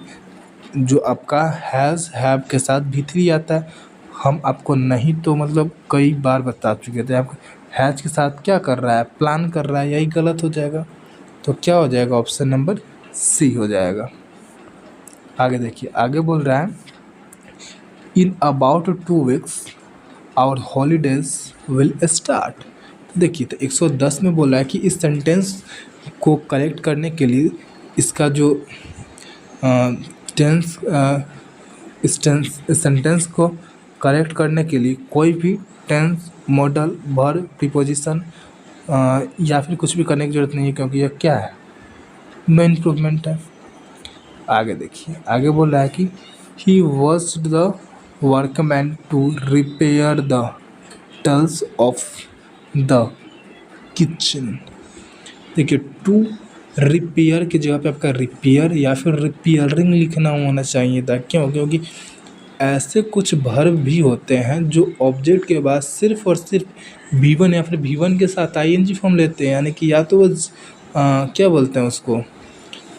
जो आपका हैज़ हैव के साथ भी3 आता है। हम आपको नहीं तो मतलब कई बार बता चुके थे, आपको हैज़ के साथ क्या कर रहा है, प्लान कर रहा है, यही गलत हो जाएगा। तो क्या हो जाएगा, ऑप्शन नंबर सी हो जाएगा। आगे देखिए, आगे बोल रहा है in about 2 weeks our holidays will start. देखिए तो 110 में बोला है कि इस सेंटेंस को करेक्ट करने के लिए इसका जो इस सेंटेंस को करेक्ट करने के लिए कोई भी टेंस, मॉडल, वर्ब, प्रीपोजिशन या फिर कुछ भी करने की ज़रूरत नहीं है, क्योंकि यह क्या है, नो इम्प्रूवमेंट है। आगे देखिए, आगे बोल रहा है कि he asked the workman to repair the tiles of the kitchen. देखिए टू रिपेयर की जगह पे आपका रिपेयर या फिर रिपेयरिंग लिखना होना चाहिए था। क्यों, क्योंकि ऐसे कुछ वर्ब भी होते हैं जो ऑब्जेक्ट के बाद सिर्फ और सिर्फ V1 या फिर V1 के साथ ING फॉर्म लेते हैं, यानी कि या तो वो क्या बोलते हैं उसको,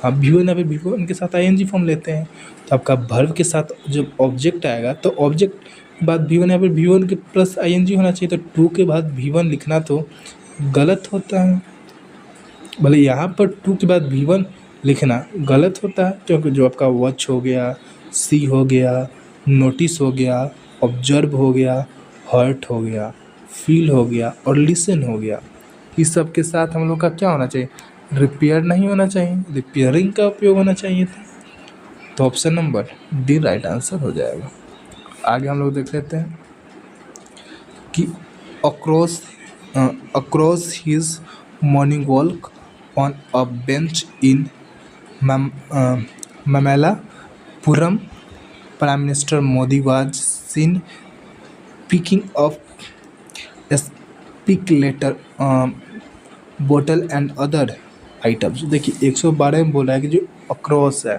हाँ V1 या फिर V1 के साथ ING फॉर्म लेते हैं। तो आपका वर्ब के साथ जब ऑब्जेक्ट आएगा तो ऑब्जेक्ट के बाद V1 या फिर V1 के प्लस ING होना चाहिए। तो 2 के बाद V1 लिखना तो गलत होता है, भले यहाँ पर 2 के बाद V1 लिखना गलत होता है, क्योंकि जो आपका वॉच हो गया, सी हो गया, नोटिस हो गया, ऑब्जर्व हो गया, हर्ट हो गया, फील हो गया और लिसन हो गया, इस सब के साथ हम लोग का क्या होना चाहिए, रिपेयर नहीं होना चाहिए, रिपेयरिंग का उपयोग होना चाहिए था। तो option number D right answer हो जाएगा। आगे हम लोग देख लेते हैं कि across his morning walk on a bench in Mamallapuram, prime minister Modi was seen picking up speak letter बोतल एंड अदर आइटम्स। देखिए 112 में बोल रहा है कि जो अक्रॉस है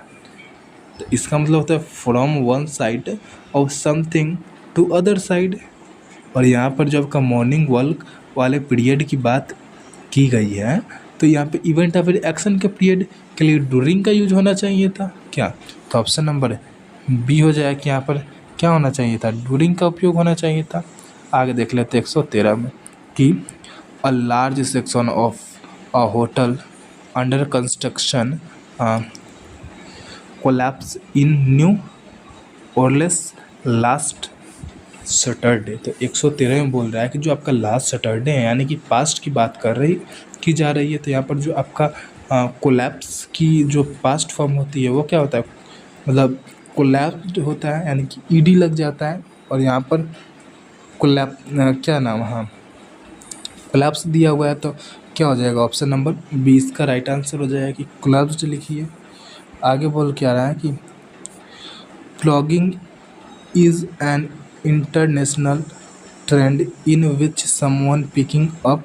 तो इसका मतलब होता है from one side of something to other side, और यहाँ पर जो आपका मॉर्निंग वॉक वाले पीरियड की बात की गई है तो यहाँ पे इवेंट या फिर एक्शन के पीरियड के लिए ड्यूरिंग का यूज होना चाहिए था क्या। तो ऑप्शन नंबर बी हो जाए कि यहाँ पर क्या होना चाहिए था, ड्यूरिंग का उपयोग होना चाहिए था। आगे देख लेते हैं 113 में कि a large section of a hotel under construction collapse in New Orleans last Saturday. तो 113 में बोल रहा है कि जो आपका लास्ट सैटरडे है, यानी कि पास्ट की बात की जा रही है। तो यहाँ पर जो आपका कोलैप्स की जो पास्ट फॉर्म होती है वो क्या होता है, मतलब कोलैप्स्ड होता है, यानी कि ईडी लग जाता है, और यहाँ पर क्या नाम, हाँ कोलैप्स दिया हुआ है। तो क्या हो जाएगा, ऑप्शन नंबर 20 का राइट आंसर हो जाएगा कि कोलैप्स्ड लिखिए। आगे बोल क्या रहा है कि plogging is an international trend in which someone picking up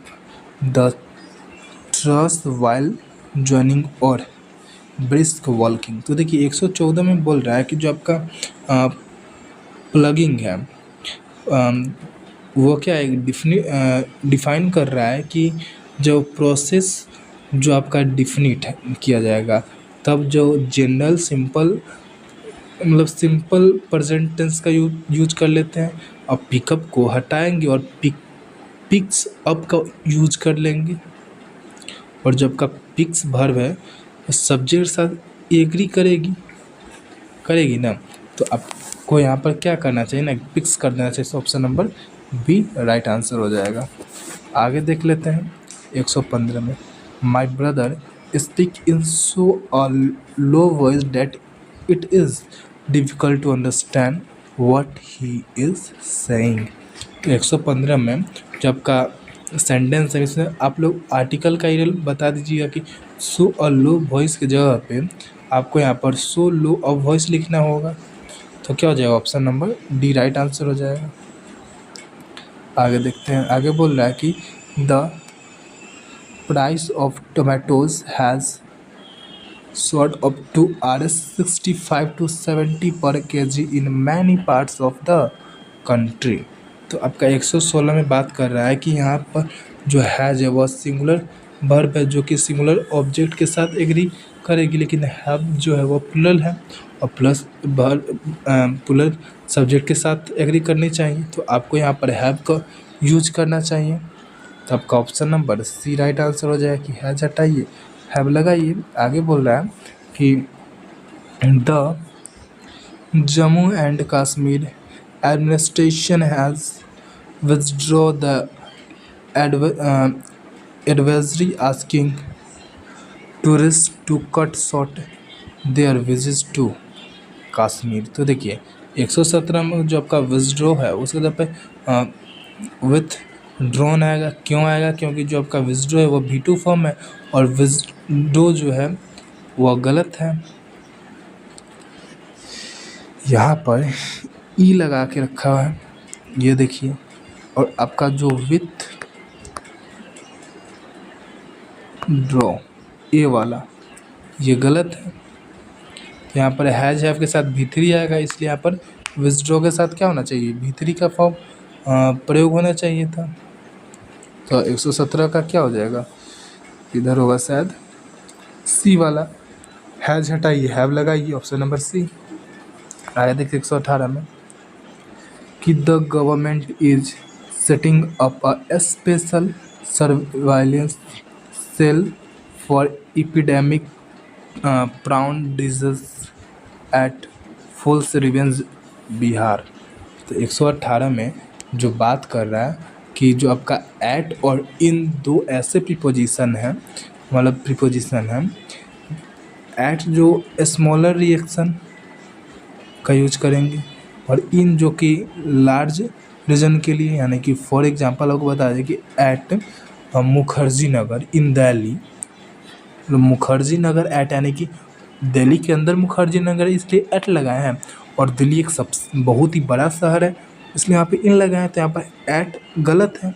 the truss while joining और ब्रिस्क वॉकिंग। तो देखिए 114 में बोल रहा है कि जो आपका प्लगिंग है वो क्या है, डिफाइन कर रहा है कि जो प्रोसेस जो आपका डिफिनिट किया जाएगा, तब जो जनरल सिंपल मतलब सिंपल प्रेजेंट टेंस का यूज कर लेते हैं, और पिकअप को हटाएंगे और पिक्स अप का यूज कर लेंगे। और जब का पिक्स वर्ब है सब्जेक्ट के साथ एग्री करेगी ना, तो आपको यहाँ पर क्या करना चाहिए ना, पिक्स कर देना चाहिए। Option number B right answer हो जाएगा। आगे देख लेते हैं 115 में, my brother speak in so a low voice that it is difficult to understand what he is saying. तो 115 में जो आपका सेंटेंस है इसमें आप लोग आर्टिकल का ही बता दीजिएगा कि सो अ लो वॉइस की जगह पे आपको यहाँ पर सो लो अ वॉइस लिखना होगा। तो क्या हो जाएगा, option number D right answer हो जाएगा। आगे देखते हैं, आगे बोल रहा है कि the price of tomatoes has soared up to Rs 65 to 70 per kg in many parts of the country। तो आपका 116 में बात कर रहा है कि यहाँ पर जो हैज है वह सिंगुलर वर्ब है जो कि सिंगुलर ऑब्जेक्ट के साथ एग्री करेगी, लेकिन हैव जो है वो प्लुरल है और प्लस प्लुरल सब्जेक्ट के साथ एग्री करनी चाहिए। तो आपको यहाँ पर हैव का यूज करना चाहिए। तो आपका option number C right answer हो जाएगा कि हैज हटाइए हैव लगाइए। आगे बोल रहा है कि the Jammu and Kashmir administration has withdraw the advisory asking tourists to cut short their visits to Kashmir. तो देखिए 117 में जो आपका विथड्रॉ है उसके जगह पे विथ ड्रॉन आएगा। क्यों आएगा, क्योंकि जो आपका विथड्रॉ है वो V2 फॉर्म है और विथड्रॉ जो है वह गलत है। यहाँ पर ई लगा के रखा है, ये देखिए, और आपका जो विथ ड्रॉ ए वाला ये गलत है। तो यहाँ पर हैज हैव के साथ V3 आएगा, इसलिए यहाँ पर विथड्रॉ के साथ क्या होना चाहिए, V3 का फॉर्म प्रयोग होना चाहिए था। तो 117 का क्या हो जाएगा, इधर होगा शायद सी वाला, हैज हटाइए हैव लगाइए, ऑप्शन नंबर सी। आगे देखिए 118 में कि the government is setting up a special surveillance cell for epidemic prone disease at Phulsariganj Bihar. तो 118 में जो बात कर रहा है कि जो आपका एट और इन दो ऐसे प्रीपोजिशन हैं, मतलब प्रीपोजिशन हैं, एट जो स्मॉलर रिएक्शन का यूज करेंगे और इन जो कि लार्ज रीजन के लिए, यानी कि फॉर एग्जांपल आपको बता दें कि एट मुखर्जी नगर इन दिल्ली, मुखर्जी नगर एट यानी कि दिल्ली के अंदर मुखर्जी नगर है इसलिए एट लगाए हैं, और दिल्ली एक सब बहुत ही बड़ा शहर है इसलिए यहाँ पे इन लगाए हैं। तो यहाँ पर एट गलत है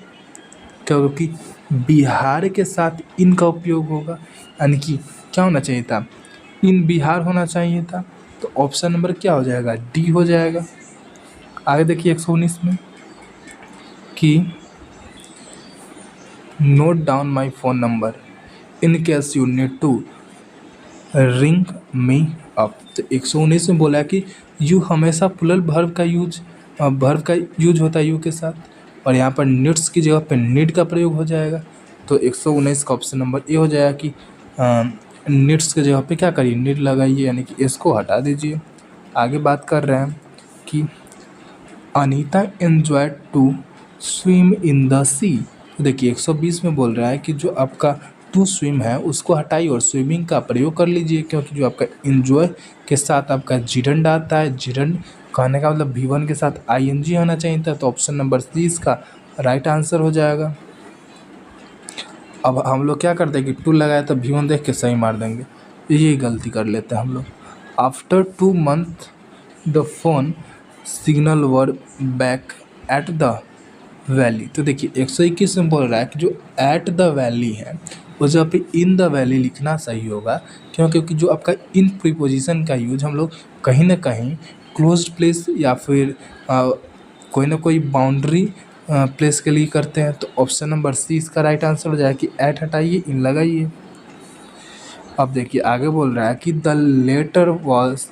क्योंकि बिहार के साथ इन का उपयोग होगा, यानी कि क्या होना चाहिए था, इन बिहार होना चाहिए था। तो ऑप्शन नंबर क्या हो जाएगा, डी हो जाएगा। आगे देखिए 119 में कि note down my phone number in case you need to ring me up. तो 119 में बोला है कि यू हमेशा प्लुरल वर्ब का यूज होता है यू के साथ, और यहाँ पर नीड्स की जगह पे नीड का प्रयोग हो जाएगा। तो 119 का ऑप्शन नंबर ए हो जाएगा कि नीड्स की जगह पे क्या करिए, नीड लगाइए, यानी कि इसको हटा दीजिए। आगे बात कर रहे हैं कि Anita enjoyed to swim in the sea. तो देखिए 120 में बोल रहा है कि जो आपका टू स्विम है उसको हटाइए और स्विमिंग का प्रयोग कर लीजिए, क्योंकि जो आपका एन्जॉय के साथ आपका जिरंड आता है, जिरंड कहने का मतलब V1 के साथ ING होना चाहिए था। तो ऑप्शन नंबर सी इसका राइट आंसर हो जाएगा। अब हम लोग क्या करते हैं कि टू लगाए तो V1 देख के सही मार देंगे, यही गलती कर लेते हैं हम लोग। After 2 months the phone signal were back at the valley. तो देखिए 121 में बोल रहा है कि जो एट द वैली है उस जगह पे इन द वैली लिखना सही होगा, क्योंकि जो आपका इन प्रीपोजिशन का यूज हम लोग कहीं ना कहीं क्लोज्ड प्लेस या फिर कोई ना कोई बाउंड्री प्लेस के लिए करते हैं। तो ऑप्शन नंबर सी इसका राइट आंसर हो जाएगा कि एट हटाइए इन लगाइए। अब देखिए आगे बोल रहा है कि the letter was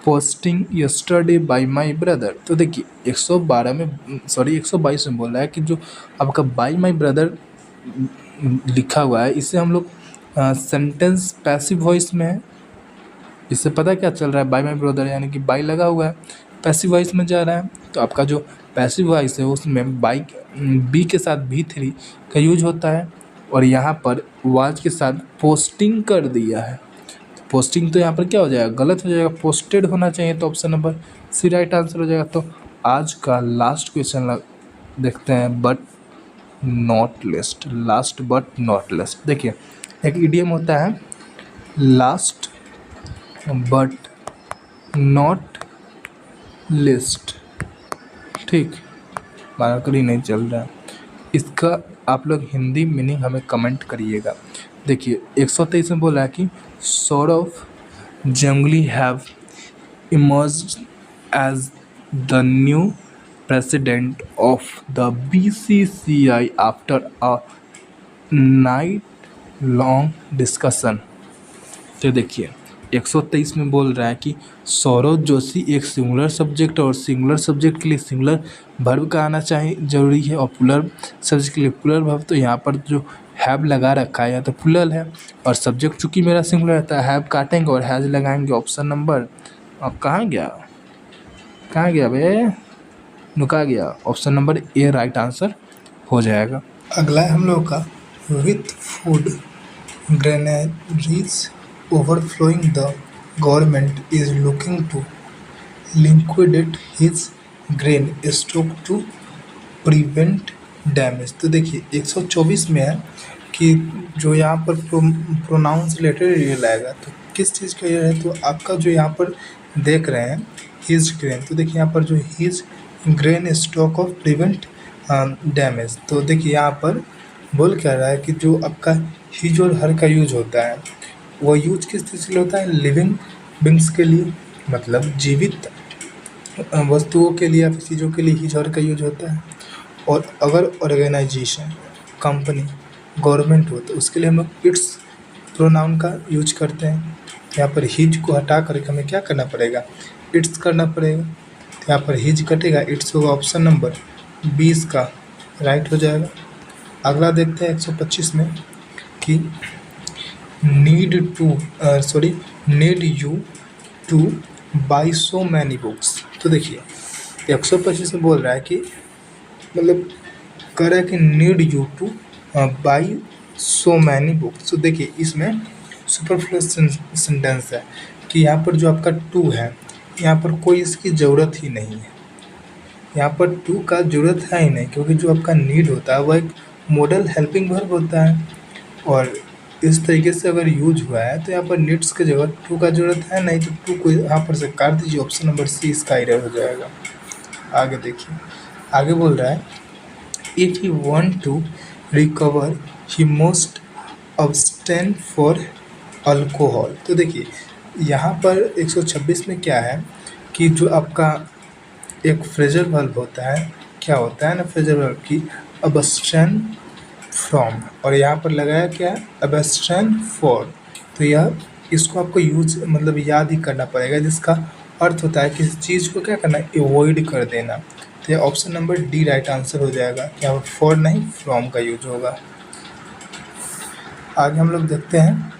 posting yesterday by my brother. तो देखिए 112 में सॉरी 122 में बोल रहा है कि जो आपका बाय माई ब्रदर लिखा हुआ है इसे हम लोग सेंटेंस पैसिव वॉइस में है। इससे पता क्या चल रहा है, बाय माई ब्रदर यानी कि बाय लगा हुआ है, पैसिव वॉइस में जा रहा है। तो आपका जो पैसिव वॉइस है उसमें बाई बी के साथ भी3 का यूज होता है और यहाँ पर वाज के साथ पोस्टिंग कर दिया है। तो पोस्टिंग तो यहाँ पर क्या हो जाएगा, गलत हो जाएगा, पोस्टेड होना चाहिए। तो option number C right answer हो जाएगा। तो आज का लास्ट क्वेश्चन देखते हैं, but not list, last but not list. देखिए एक इडियम होता है लास्ट बट नॉट लिस्ट, ठीक, मार्कर नहीं चल रहा है। इसका आप लोग हिंदी मीनिंग हमें कमेंट करिएगा। देखिए 123 में बोला है कि Saurav Ganguly have emerged as the new president of the BCCI after a night long discussion. तो देखिए 123 में बोल रहा है कि सौरव जोशी एक सिंगुलर सब्जेक्ट और सिंगुलर सब्जेक्ट के लिए सिंगुलर वर्ब का आना चाहिए जरूरी है और प्लुरल सब्जेक्ट के लिए प्लुरल वर्ब। तो यहाँ पर जो हैव लगा रखा है या तो प्लुरल है और सब्जेक्ट चूँकि मेरा सिंगुलर रहता है हैव काटेंगे और हैज लगाएंगे। ऑप्शन नंबर अब कहाँ गया बे, नुका गया। Option number A right answer हो जाएगा। अगला है हम लोग का with food granaries overflowing, the government is looking to liquidate his grain stock to prevent damage। तो देखिए 124 में है कि जो यहाँ पर प्रोनाउंस रिलेटेड रियल आएगा तो किस चीज़ का ये है, तो आपका जो यहाँ पर देख रहे हैं हिज ग्रेन। तो देखिए यहाँ पर जो his grain stock of prevent damage. तो देखिए यहाँ पर बोल क्या रहा है कि जो आपका हिज और हर का यूज होता है वो यूज किस चीज़ के लिए होता है, लिविंग बींग्स के लिए, मतलब जीवित वस्तुओं के लिए या फिर चीज़ों के लिए हिज हर का यूज होता है। और अगर ऑर्गेनाइजेशन कंपनी गवर्नमेंट हो तो उसके लिए हम लोग इट्स प्रोनाउन का यूज करते हैं। यहाँ पर हिज को हटा करके हमें क्या करना पड़ेगा, इट्स करना पड़ेगा। तो यहाँ पर हिज कटेगा, इट्स होगा। ऑप्शन नंबर 20 का राइट हो जाएगा। अगला देखते हैं 125 में कि need you two by so many books. तो देखिए 125 में बोल रहा है कि मतलब कह रहा है कि need you two by so many books. तो देखिए इसमें सुपरफ्लुअस सेंटेंस है कि यहाँ पर जो आपका टू है यहाँ पर कोई इसकी ज़रूरत ही नहीं है। यहाँ पर टू का ज़रूरत है ही नहीं क्योंकि जो आपका नीड होता है वह एक मॉडल हेल्पिंग वर्ब होता है और इस तरीके से अगर यूज हुआ है तो यहाँ पर नीड्स की जगह टू का जरूरत है नहीं, तो टू को यहाँ पर से काट दीजिए। ऑप्शन नंबर सी इसका एरर हो जाएगा। आगे देखिए, आगे बोल रहा है if he want to recover he must abstain for alcohol. तो देखिए यहाँ पर 126 में क्या है कि जो आपका एक फ्रेजल वर्ब होता है, क्या होता है ना फ्रेजल वर्ब की अब्सटेन फ्रॉम, और यहाँ पर लगाया क्या अब्सटेन फॉर। तो यह इसको आपको यूज मतलब याद ही करना पड़ेगा जिसका अर्थ होता है किसी चीज़ को क्या करना, अवॉइड कर देना। तो यह option number D right answer हो जाएगा। यहाँ पर फॉर नहीं फ्रॉम का यूज होगा। आगे हम लोग देखते हैं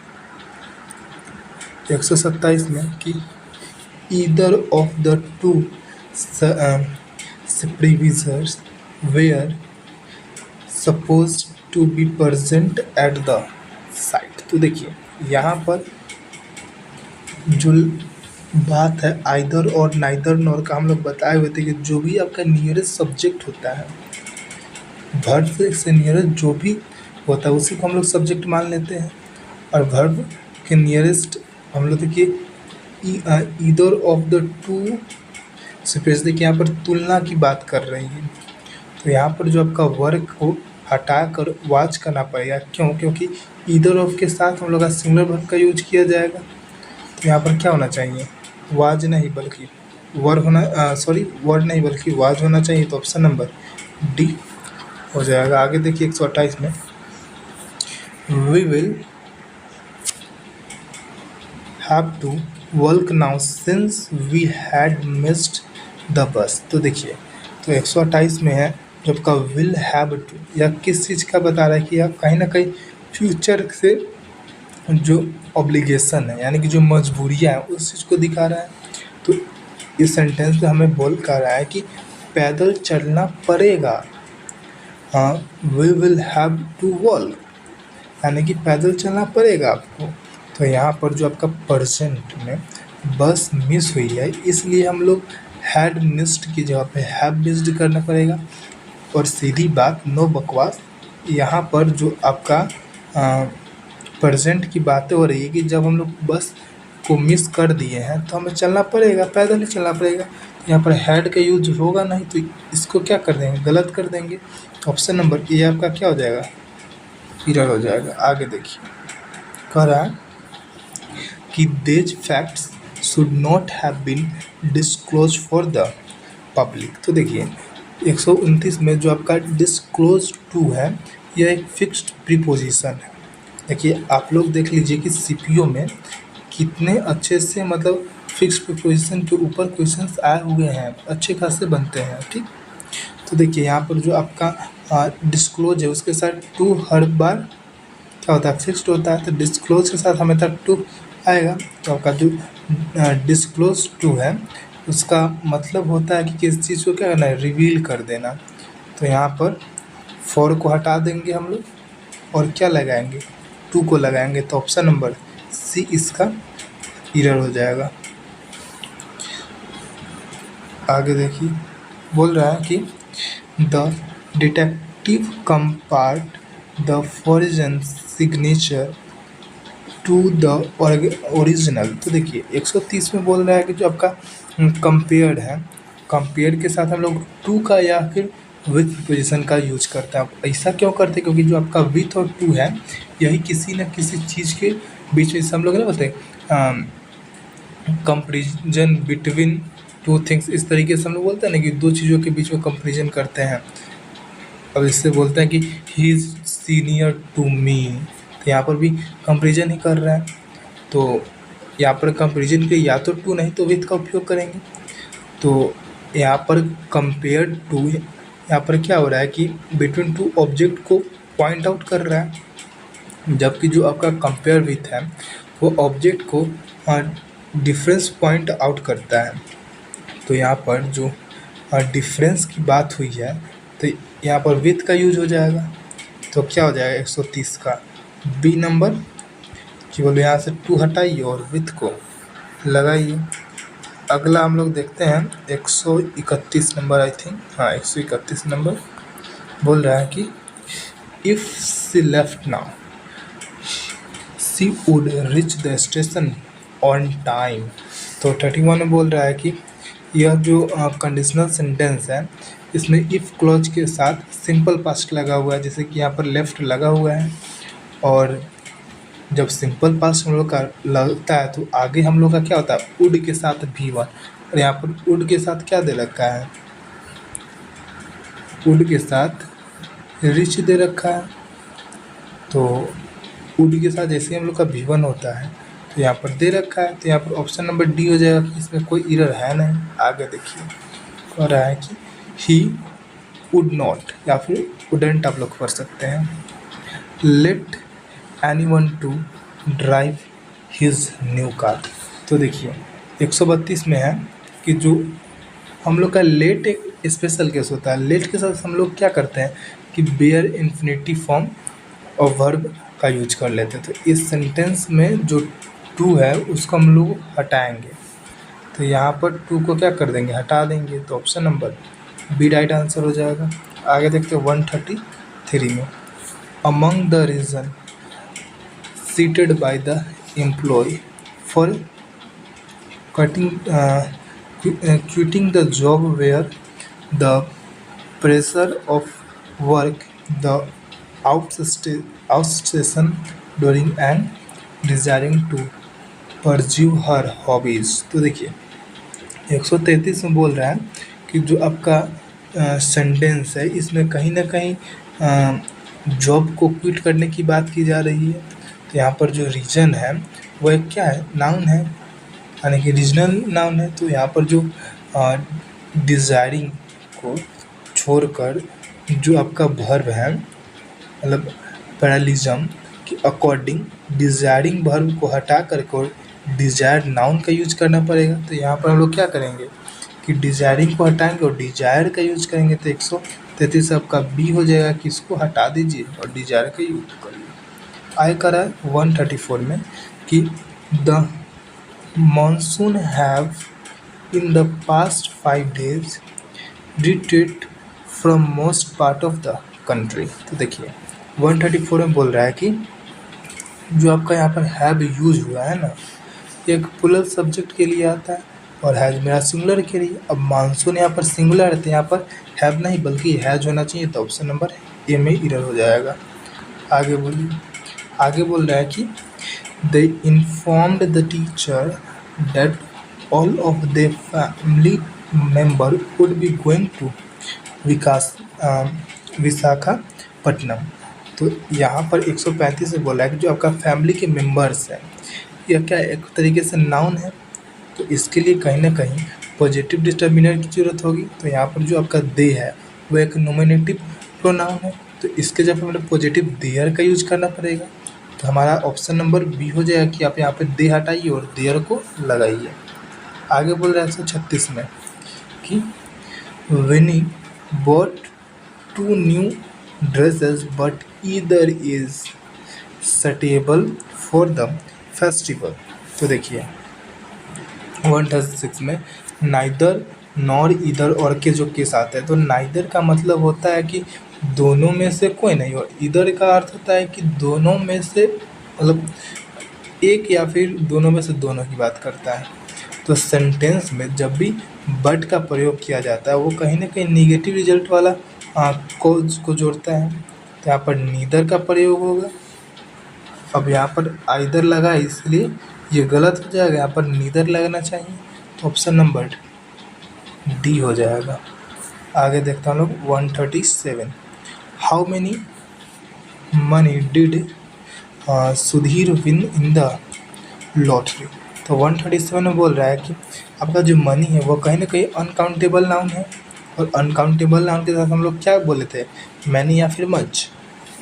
127 में कि either of the two supervisors were supposed to be present at the site। तो देखिए यहाँ पर जो बात है आइदर और नाइदर नॉर का हम लोग बताए हुए थे कि जो भी आपका नियरेस्ट सब्जेक्ट होता है वर्ब से नियरेस्ट जो भी होता है उसी को हम लोग सब्जेक्ट मान लेते हैं और वर्ब के नियरेस्ट हम लोग देखिए either of the two space देखिए यहाँ पर तुलना की बात कर रही है। तो यहाँ पर जो आपका वर्ग को हटा कर वाच करना पड़ेगा। क्यों? क्योंकि ईदर ऑफ के साथ हम लोग का सिंगुलर वर्ब का यूज किया जाएगा। तो यहाँ पर क्या होना चाहिए, वाज नहीं बल्कि वर्ड होना वर्ड नहीं बल्कि वाज होना चाहिए। तो ऑप्शन नंबर डी हो जाएगा। आगे देखिए 128 में we will have to work now since we had missed the bus. तो देखिए, तो 128 में है जो आपका विल हैव टू, या किस चीज़ का बता रहा है कि या कहीं ना कहीं फ्यूचर से जो ऑब्लिगेशन है यानी कि जो मजबूरियाँ हैं उस चीज़ को दिखा रहा है। तो इस सेंटेंस में हमें बोल कर रहा है कि पैदल चलना पड़ेगा। हाँ, we will have to walk, यानी कि पैदल चलना पड़ेगा आपको। तो यहाँ पर जो आपका प्रेजेंट में बस मिस हुई है, इसलिए हम लोग हैड मिस्ड की जगह पे हैव मिस्ड करना पड़ेगा। और सीधी बात, नो बकवास, यहाँ पर जो आपका प्रेजेंट की बातें हो रही है कि जब हम लोग बस को मिस कर दिए हैं तो हमें चलना पड़ेगा, पैदल ही चलना पड़ेगा। यहाँ पर हैड का यूज होगा नहीं, तो इसको क्या कर देंगे, गलत कर देंगे। ऑप्शन नंबर ए आपका क्या हो जाएगा, एरर हो जाएगा। आगे देखिए, कह रहा है कि these facts should not have been disclose for the public. तो देखिए 129 में जो आपका डिस्क्लोज टू है, यह एक फिक्स्ड प्रीपोजिशन है। देखिए आप लोग देख लीजिए कि सीपीओ में कितने अच्छे से मतलब फिक्स्ड प्रीपोजिशन के ऊपर क्वेश्चंस आए हुए हैं, अच्छे खासे बनते हैं। ठीक, तो देखिए यहाँ पर जो आपका डिस्क्लोज है उसके साथ टू हर बार क्या होता है, फिक्स्ड होता है। तो डिस्क्लोज के साथ हमेशा टू आएगा। तो आपका जो डिस्क्लोज टू है उसका मतलब होता है कि किसी चीज़ को क्या करना है, रिवील कर देना। तो यहाँ पर फॉर को हटा देंगे हम लोग और क्या लगाएंगे, टू को लगाएंगे। तो ऑप्शन नंबर सी इसका एरर हो जाएगा। आगे देखिए, बोल रहा है कि the detective compared the forged signature to the original. तो देखिए 130 में बोल रहा है कि जो आपका कंपेयर्ड है, कंपेयर के साथ हम लोग टू का या फिर विथ प्रीपोजिशन का यूज करते हैं। ऐसा क्यों करते हैं, क्योंकि जो आपका विथ और टू है यही किसी न किसी चीज़ के बीच में, हम लोग ना बोलते हैं कंपेरिजन बिटवीन टू थिंग्स, इस तरीके से हम लोग बोलते हैं ना कि दो चीज़ों के बीच में कंपेरिजन करते हैं। अब इससे बोलते हैं कि he is senior to me, तो यहाँ पर भी कंपेरिजन ही कर रहा है। तो यहाँ पर कंपेरिजन के या तो टू नहीं तो विथ का उपयोग करेंगे। तो यहाँ पर कंपेयर टू, यहाँ पर क्या हो रहा है कि बिटवीन टू ऑब्जेक्ट को पॉइंट आउट कर रहा है, जबकि जो आपका कंपेयर विथ है वो ऑब्जेक्ट को डिफरेंस पॉइंट आउट करता है। तो यहाँ पर जो डिफरेंस की बात हुई है तो यहाँ पर विथ का यूज हो जाएगा। तो क्या हो जाएगा 130 का बी नंबर, कि बोले यहाँ से टू हटाइए और विथ को लगाइए। अगला हम लोग देखते हैं 131 नंबर, आई थिंक, हाँ 131 नंबर बोल रहा है कि if she left now she would reach the station on time. तो 31 में बोल रहा है कि यह जो कंडीशनल सेंटेंस है इसमें इफ़ क्लॉज के साथ सिंपल पास्ट लगा हुआ है, जैसे कि यहाँ पर लेफ्ट लगा हुआ है। और जब सिंपल पास्ट हम लोग का लगता है तो आगे हम लोग का क्या होता है, वुड के साथ V1। और यहाँ पर वुड के साथ क्या दे रखा है, वुड के साथ रिच दे रखा है। तो वुड के साथ जैसे हम लोग का V1 होता है तो यहाँ पर दे रखा है। तो यहाँ पर ऑप्शन नंबर डी हो जाएगा कि इसमें कोई एरर है नहीं। आगे देखिए, कह रहा है कि ही वुड नॉट या फिर वुडंट आप लोग पढ़ सकते हैं। Let anyone to drive his new car. तो देखिए 132 में है कि जो हम लोग का लेट एक स्पेशल केस होता है। लेट के साथ हम लोग क्या करते हैं कि बेयर इन्फिनिटी फॉर्म और वर्ब का यूज कर लेते हैं। तो इस सेंटेंस में जो टू है उसको हम लोग हटाएंगे। तो यहाँ पर टू को क्या कर देंगे, हटा देंगे। तो option number B right answer हो जाएगा। आगे देखते हैं 133 में, among the reason cited by the employee for quitting the job where the pressure of work, the outstation during and desiring to pursue her hobbies। तो देखिए 133 में बोल रहा है कि जो आपका सेंटेंस है इसमें कहीं ना कहीं जॉब को क्विट करने की बात की जा रही है। तो यहाँ पर जो रीजन है वो एक क्या है, नाउन है, यानी कि रीजनल नाउन है। तो यहाँ पर जो डिज़ायरिंग को छोड़कर जो आपका वर्ब है, मतलब पैरालिज्म के अकॉर्डिंग डिज़ायरिंग वर्ब को हटा करके डिज़ायर्ड नाउन का यूज करना पड़ेगा। तो यहाँ पर हम लोग क्या करेंगे कि डिज़ायरिंग को हटाएंगे और डिज़ायर का यूज करेंगे। तो 133 आपका बी हो जाएगा कि इसको हटा दीजिए और डिज़ायर का यूज करिए। आय करा है 134 में कि the monsoon have in the past 5 days retreat from most part of the country. तो देखिए 134 में बोल रहा है कि जो आपका यहाँ पर हैव यूज हुआ है ना, एक प्लूरल सब्जेक्ट के लिए आता है और हैज मेरा सिंगुलर के लिए। अब मानसून यहाँ पर सिंगुलर है तो यहाँ पर हैव नहीं बल्कि हैज होना चाहिए, तो ऑप्शन नंबर ए में इरर हो जाएगा। आगे बोलिए, आगे बोल रहा है कि they informed the teacher that all of the family member would be going to Visakhapatnam. तो यहाँ पर 135 से बोला है कि जो आपका फैमिली के मेंबर्स हैं, यह क्या एक तरीके से नाउन है, तो इसके लिए कहीं ना कहीं पॉजिटिव डिटर्मिनर की ज़रूरत होगी। तो यहाँ पर जो आपका दे है वो एक नोमिनेटिव प्रोनाउन है, तो इसके जब हमें पॉजिटिव देयर का यूज करना पड़ेगा। तो हमारा ऑप्शन नंबर बी हो जाएगा कि आप यहाँ पे दे हटाइए और देयर को लगाइए। आगे बोल रहा है 136 में कि विनी bot 2 new dresses but either is suitable for the festival। तो देखिए 136 में नाइदर नॉर इधर और के जो केस आते हैं, तो नाइदर का मतलब होता है कि दोनों में से कोई नहीं, और इधर का अर्थ होता है कि दोनों में से मतलब एक या फिर दोनों में से दोनों की बात करता है। तो सेंटेंस में जब भी बट का प्रयोग किया जाता है वो कहीं ना कहीं निगेटिव रिजल्ट वाला को जोड़ता है। तो यहाँ पर नीदर का प्रयोग होगा। अब यहाँ पर आइदर लगा इसलिए ये गलत हो जाएगा, यहाँ पर नीदर लगना चाहिए, तो ऑप्शन नंबर डी हो जाएगा। आगे देखते हैं हम लोग 137। How many money did Sudhir win in the lottery. तो 137 में बोल रहा है कि आपका जो मनी है वो कहीं ना कहीं अनकाउंटेबल नाउन है, और अनकाउंटेबल नाउन के साथ हम लोग क्या बोले थे, मैनी या फिर मच।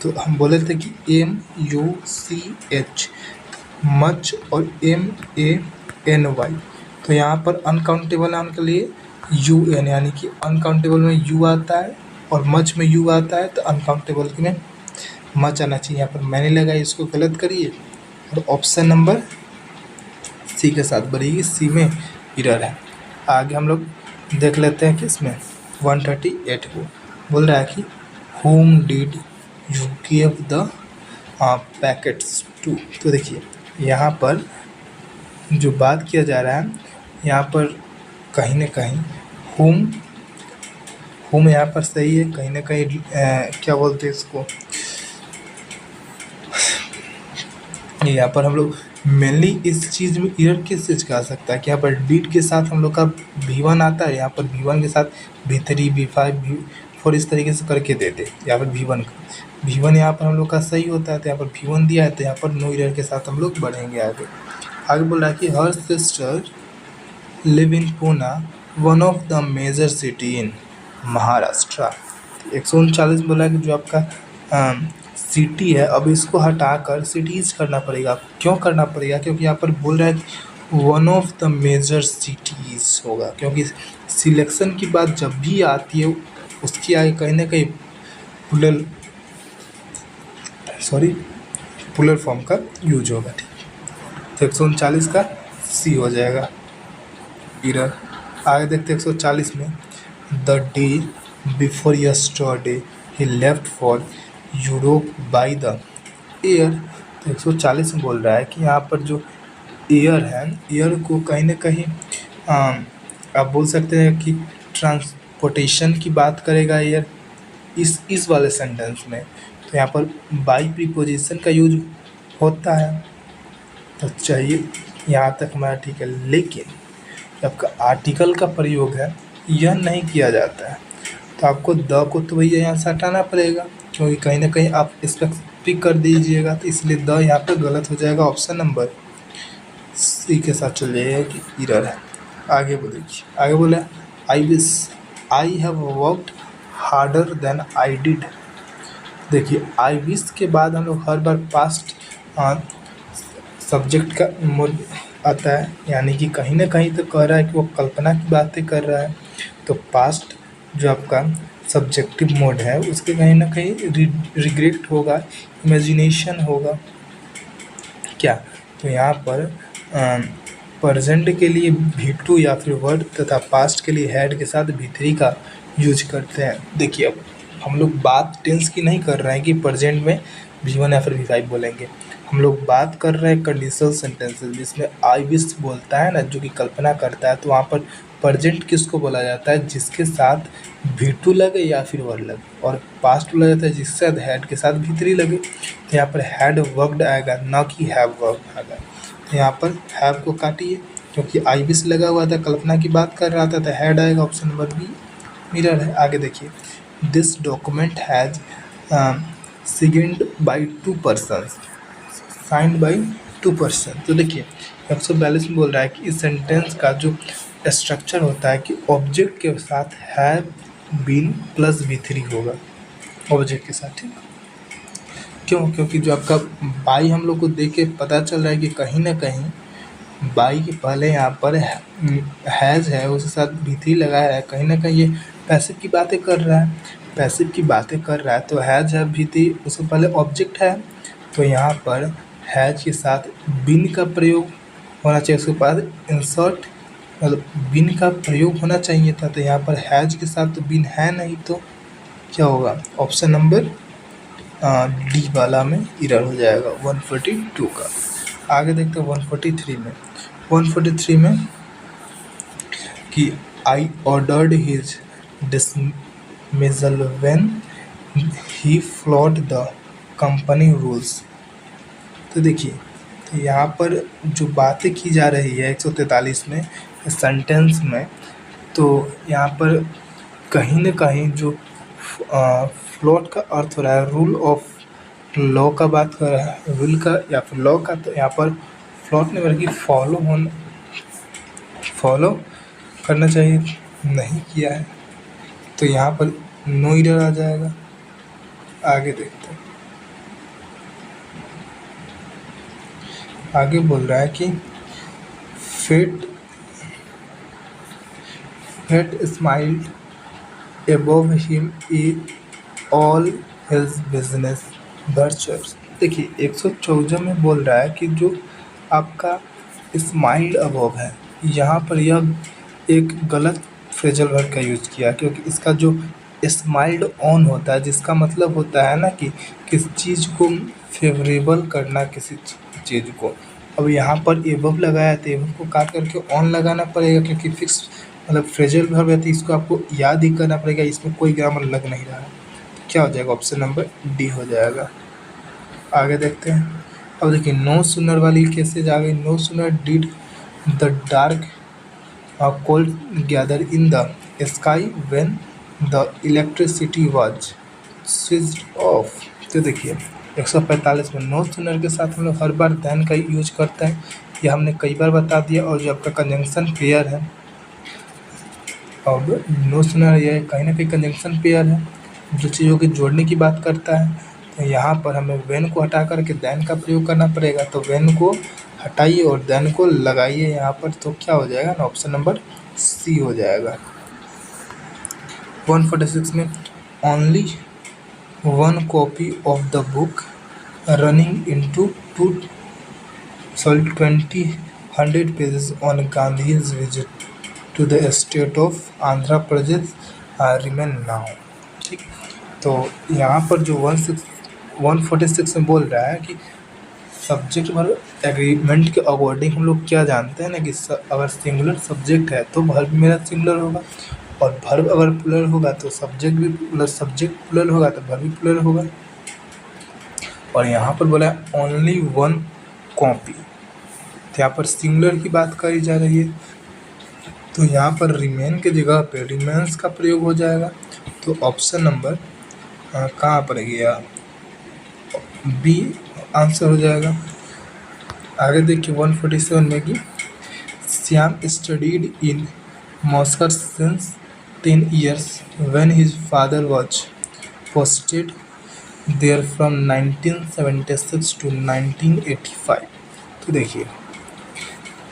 तो हम बोले थे कि MUCH मच और MANY। तो यहाँ पर अनकाउंटेबल नाउन के लिए UN, यानी कि अनकाउंटेबल में U आता है और मच में U आता है, तो अनकाउंटेबल में मच आना चाहिए। यहाँ पर मैंने लगा, इसको गलत करिए और ऑप्शन नंबर सी के साथ बढ़ेगी, सी में इरर है। आगे हम लोग देख लेते हैं कि इसमें 138 को बोल रहा है कि whom did you give the packets to. तो देखिए यहाँ पर जो बात किया जा रहा है, यहाँ पर कहीं ना कहीं whom यहाँ पर सही है, कहीं ना कहीं क्या बोलते हैं इसको, यहाँ पर हम लोग मेनली इस चीज़ में इरर किस चीज़ का आ सकता है कि यहाँ पर डीड के साथ हम लोग का V1 आता है, यहाँ पर V1 के साथ V3 V5 V4 इस तरीके से करके देते। यहाँ पर V1 यहाँ पर हम लोग का सही होता है, तो यहाँ पर V1 दिया है, तो यहाँ पर नो इरर के साथ हम लोग बढ़ेंगे आगे। आगे बोल रहा है कि her sister live in Poona, one of the major city in Maharashtra. 139 बोला है कि जो आपका सिटी है, अब इसको हटाकर सिटीज़ करना पड़ेगा। क्यों करना पड़ेगा, क्योंकि यहाँ पर बोल रहा है कि one of the major cities होगा, क्योंकि सिलेक्शन की बात जब भी आती है उसकी आगे कहीं ना कहीं प्लूरल फॉर्म का यूज होगा। ठीक, तो 139 का सी हो जाएगा इरर। आगे देखते 140 में the day before yesterday he left for Europe by the air. तो 140 में बोल रहा है कि यहाँ पर जो एयर है, एयर को कहीं ना कहीं आप बोल सकते हैं कि ट्रांसपोर्टेशन की बात करेगा एयर इस वाले सेंटेंस में। तो यहाँ पर बाय प्रीपोजिशन का यूज होता है, तो चाहिए यहाँ तक हमारा ठीक है। लेकिन आपका आर्टिकल का प्रयोग है, यह नहीं किया जाता है, तो आपको द को तो भैया यहाँ से हटाना पड़ेगा, क्योंकि कहीं ना कहीं आप स्पेसिफिक कर दीजिएगा, तो इसलिए द यहाँ पर गलत हो जाएगा। ऑप्शन नंबर सी के साथ चल जाइए कि इरर है। आगे देखिए, आगे बोला I wish I have worked harder than I did. देखिए आई विश के बाद हम लोग हर बार पास्ट सब्जेक्ट का मोड आता है, यानी कि कहीं ना कहीं तो कह रहा है कि वो कल्पना की बातें कर रहा है। तो पास्ट जो आपका सब्जेक्टिव मोड है उसके कहीं ना कहीं रिग्रेट होगा, इमेजिनेशन होगा क्या। तो यहाँ पर प्रेजेंट के लिए V2 या फिर वर्ड तथा पास्ट के लिए हैड के साथ V3 का यूज करते हैं। देखिए अब हम लोग बात टेंस की नहीं कर रहे हैं कि प्रेजेंट में V1 या फिर V5 बोलेंगे, हम लोग बात कर रहे हैं कंडीशनल सेंटेंसेस जिसमें आई विश बोलता है ना, जो कि कल्पना करता है। तो वहाँ पर प्रेजेंट किसको बोला जाता है, जिसके साथ V2 लगे या फिर वर्ड लगे, और पास्ट बोला जाता है जिसके साथ हैड के साथ V3 लगे। तो यहाँ पर हैड वर्कड आएगा, ना कि हैव वर्कड आएगा। तो यहाँ पर हैव को काटिए, क्योंकि आई विश लगा हुआ था, कल्पना की बात कर रहा था, तो हैड आएगा। ऑप्शन नंबर बी मिरर है। आगे देखिए, this document has signed by 2 persons, signed by 2 person. तो देखिए 142 में बोल रहा है कि इस सेंटेंस का जो स्ट्रक्चर होता है कि ऑब्जेक्ट के साथ हैव बीन प्लस V3 होगा, ऑब्जेक्ट के साथ, ठीक। क्यों? क्योंकि जो आपका बाई हम लोग को देख के पता चल रहा है कि कहीं ना कहीं बाई के पहले यहाँ पर हैज़ है, उसके साथ V3 लगाया है, कहीं ना कहीं ये पैसिव की बातें कर रहा है, पैसिव की बातें कर रहा है। तो हैज़ है V3, उससे पहले ऑब्जेक्ट है, तो यहाँ पर हैज़ के साथ बिन का प्रयोग होना चाहिए, उसके बाद इंसर्ट मतलब बिन का प्रयोग होना चाहिए था। तो यहाँ पर हैज़ के साथ तो बिन है नहीं, तो क्या होगा, ऑप्शन नंबर डी वाला में इरर हो जाएगा 142 का। आगे देखते हैं 143 में। 143 में कि I ordered his dismissal when he flout the company rules. तो देखिए, तो यहाँ पर जो बातें की जा रही है 143 में सेंटेंस में, तो यहाँ पर कहीं ना कहीं जो फ्लॉट का अर्थ हो रहा है रूल ऑफ लॉ का बात कर रहा है, रूल का या फिर लॉ का। तो यहाँ पर फ्लॉट ने बल्कि फॉलो करना चाहिए, नहीं किया है, तो यहाँ पर नो इरर आ जाएगा। आगे देखते हैं, आगे बोल रहा है कि fate smiled above him in all his business ventures। देखिए 114 में बोल रहा है कि जो आपका स्माइल्ड अबव है, यहाँ पर यह एक गलत फ्रेजल वर्ड का यूज़ किया, क्योंकि इसका जो स्माइल्ड ऑन होता है जिसका मतलब होता है ना कि किस चीज़ को फेवरेबल करना, किसी चीज़ को। अब यहाँ पर एबव लगाया तो एबव को काट करके ऑन लगाना पड़ेगा, क्योंकि फिक्स मतलब फ्रेजल वर्ब है, तो इसको आपको याद ही करना पड़ेगा, इसमें कोई ग्रामर लग नहीं रहा है। तो क्या हो जाएगा, ऑप्शन नंबर डी हो जाएगा। आगे देखते हैं, अब देखिए नो सुनर वाली केसेज आ गई। No sooner did the dark cold gather in the sky when the electricity was switched off. तो देखिए 145 में नो सुनर के साथ हम लोग हर बार दैन का यूज करते हैं, यह हमने कई बार बता दिया। और जो आपका कंजंक्शन पेयर है, अब नो सुनर यह कहीं ना कहीं कंजंक्शन पेयर है, जो चीज़ों के जोड़ने की बात करता है। तो यहाँ पर हमें वेन को हटा करके दैन का प्रयोग करना पड़ेगा, तो वेन को हटाइए और दैन को लगाइए यहाँ पर, तो क्या हो जाएगा ना, ऑप्शन नंबर सी हो जाएगा। 146 में only one copy of the book running into 20 pages on Gandhi's visit to the state of Andhra Pradesh remain now. ठीक, तो यहाँ पर जो 146 में बोल रहा है कि सब्जेक्ट वर्ब एग्रीमेंट के अकॉर्डिंग हम लोग क्या जानते हैं ना कि अगर सिंगुलर सब्जेक्ट है तो वर्ब मेरा सिंगुलर होगा, और वर्ब अगर प्लुरल होगा तो सब्जेक्ट भी प्लुरल होगा तो वर्ब भी प्लुरल होगा। और यहाँ पर बोला है ओनली वन कॉपी, तो यहाँ पर सिंगुलर की बात करी जा रही है, तो यहाँ पर रिमेन के जगह पे रिमेन्स का प्रयोग हो जाएगा। तो ऑप्शन नंबर कहाँ पर गया, बी आंसर हो जाएगा। आगे देखिए 147 में कि Shyam studied in Moscow since 10 years when his father was posted there from 1976 to 1985। तो देखिए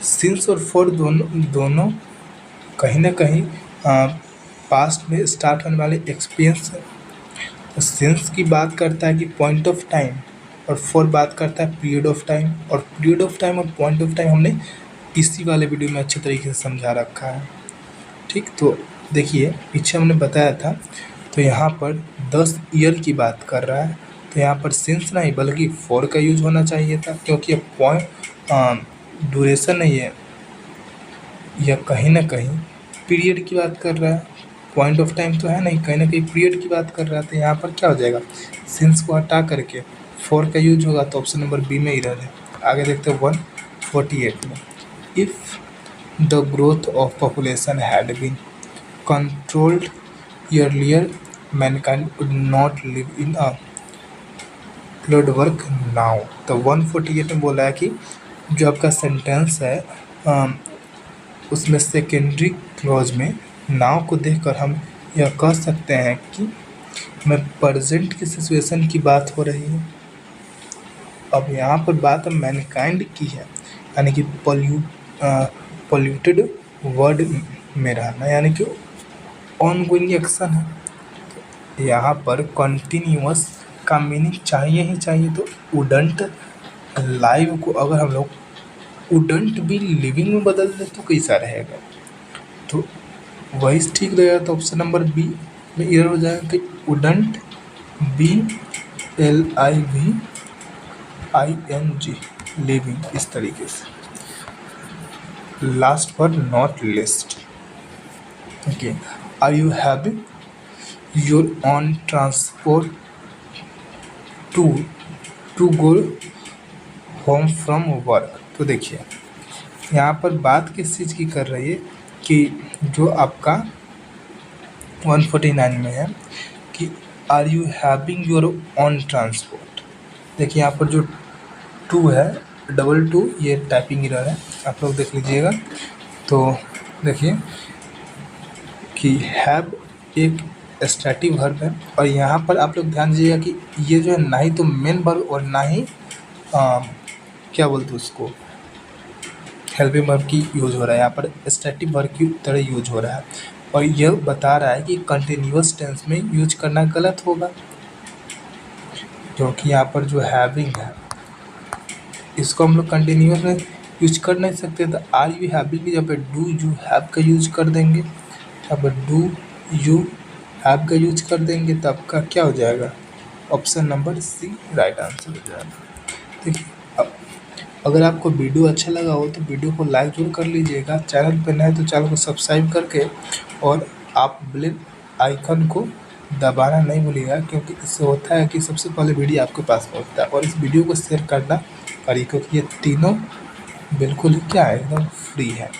सिंस और फॉर दोनों कहीं ना कहीं पास्ट में स्टार्ट होने वाले एक्सपीरियंस है। तो सिंस की बात करता है कि पॉइंट ऑफ टाइम, और फॉर बात करता है पीरियड ऑफ टाइम, और पीरियड ऑफ टाइम और पॉइंट ऑफ टाइम हमने इसी वाले वीडियो में अच्छे तरीके से समझा रखा है। ठीक, तो देखिए पीछे हमने बताया था, तो यहाँ पर 10 ईयर की बात कर रहा है, तो यहाँ पर सिंस नहीं बल्कि फॉर का यूज होना चाहिए था, क्योंकि ये पॉइंट ड्यूरेशन नहीं है, यह कहीं ना कहीं पीरियड की बात कर रहा है। पॉइंट ऑफ टाइम तो है नहीं, कहीं ना कहीं पीरियड की बात कर रहा है। तो यहाँ पर क्या हो जाएगा, सिंस को हटा करके फॉर का यूज होगा, तो ऑप्शन नंबर बी में एरर है। आगे देखते हैं 148 में, if the growth of population had been controlled earlier mankind would not live in a flood work now। तो 148 में बोला है कि जो आपका सेंटेंस है उसमें सेकेंडरी क्लॉज में नाउ को देखकर हम यह कह सकते हैं कि मैं प्रेजेंट की सिचुएशन की बात हो रही है। अब यहाँ पर बात मैनकाइंड की है, यानी कि पॉल्यूटेड वर्ड में रहना, यानी कि ऑनगोइंग एक्शन है। यहाँ पर कंटिन्यूअस का मीनिंग चाहिए ही चाहिए, तो वुडंट लाइव को अगर हम लोग वुडंट बी लिविंग में बदल दें तो कैसा रहेगा, तो वही ठीक रहेगा। तो ऑप्शन नंबर बी में एरर हो जाएगा कि वुडंट बी LIVING लिविंग, इस तरीके से। लास्ट पर not list, okay, are you having your own transport to go home from work. तो देखिए यहाँ पर बात किस चीज़ की कर रही है कि जो आपका 149 में है कि are you having your own transport. देखिए यहाँ पर जो 2 है 22, ये टाइपिंग एरर है, आप लोग देख लीजिएगा। तो देखिए कि हैव एक स्टैटिक वर्ब है, और यहाँ पर आप लोग ध्यान दीजिएगा कि ये जो है ना ही तो मेन वर्ब और ना ही क्या बोलते हैं उसको हेल्पिंग वर्ब की यूज़ हो रहा है, यहाँ पर स्टैटिक वर्ब की तरह यूज हो रहा है। और यह बता रहा है कि कंटिन्यूअस टेंस में यूज करना गलत होगा, क्योंकि यहाँ पर जो हैविंग है इसको हम लोग कंटिन्यूअस में यूज कर नहीं सकते। तो आर यू हैविंग की जहाँ पर डू यू हैव का यूज कर देंगे, यहाँ पर डू यू हैव का यूज कर देंगे, तो आपका क्या हो जाएगा, option number C right answer हो जाएगा। देखिए अगर आपको वीडियो अच्छा लगा हो तो वीडियो को लाइक जरूर कर लीजिएगा, चैनल पर नए तो चैनल को सब्सक्राइब करके, और आप बेल आइकन को दबाना नहीं भूलिएगा, क्योंकि इससे होता है कि सबसे पहले वीडियो आपके पास पहुंचता है। और इस वीडियो को शेयर करना करिए, क्योंकि ये तीनों बिल्कुल ही क्या है, एकदम फ्री है।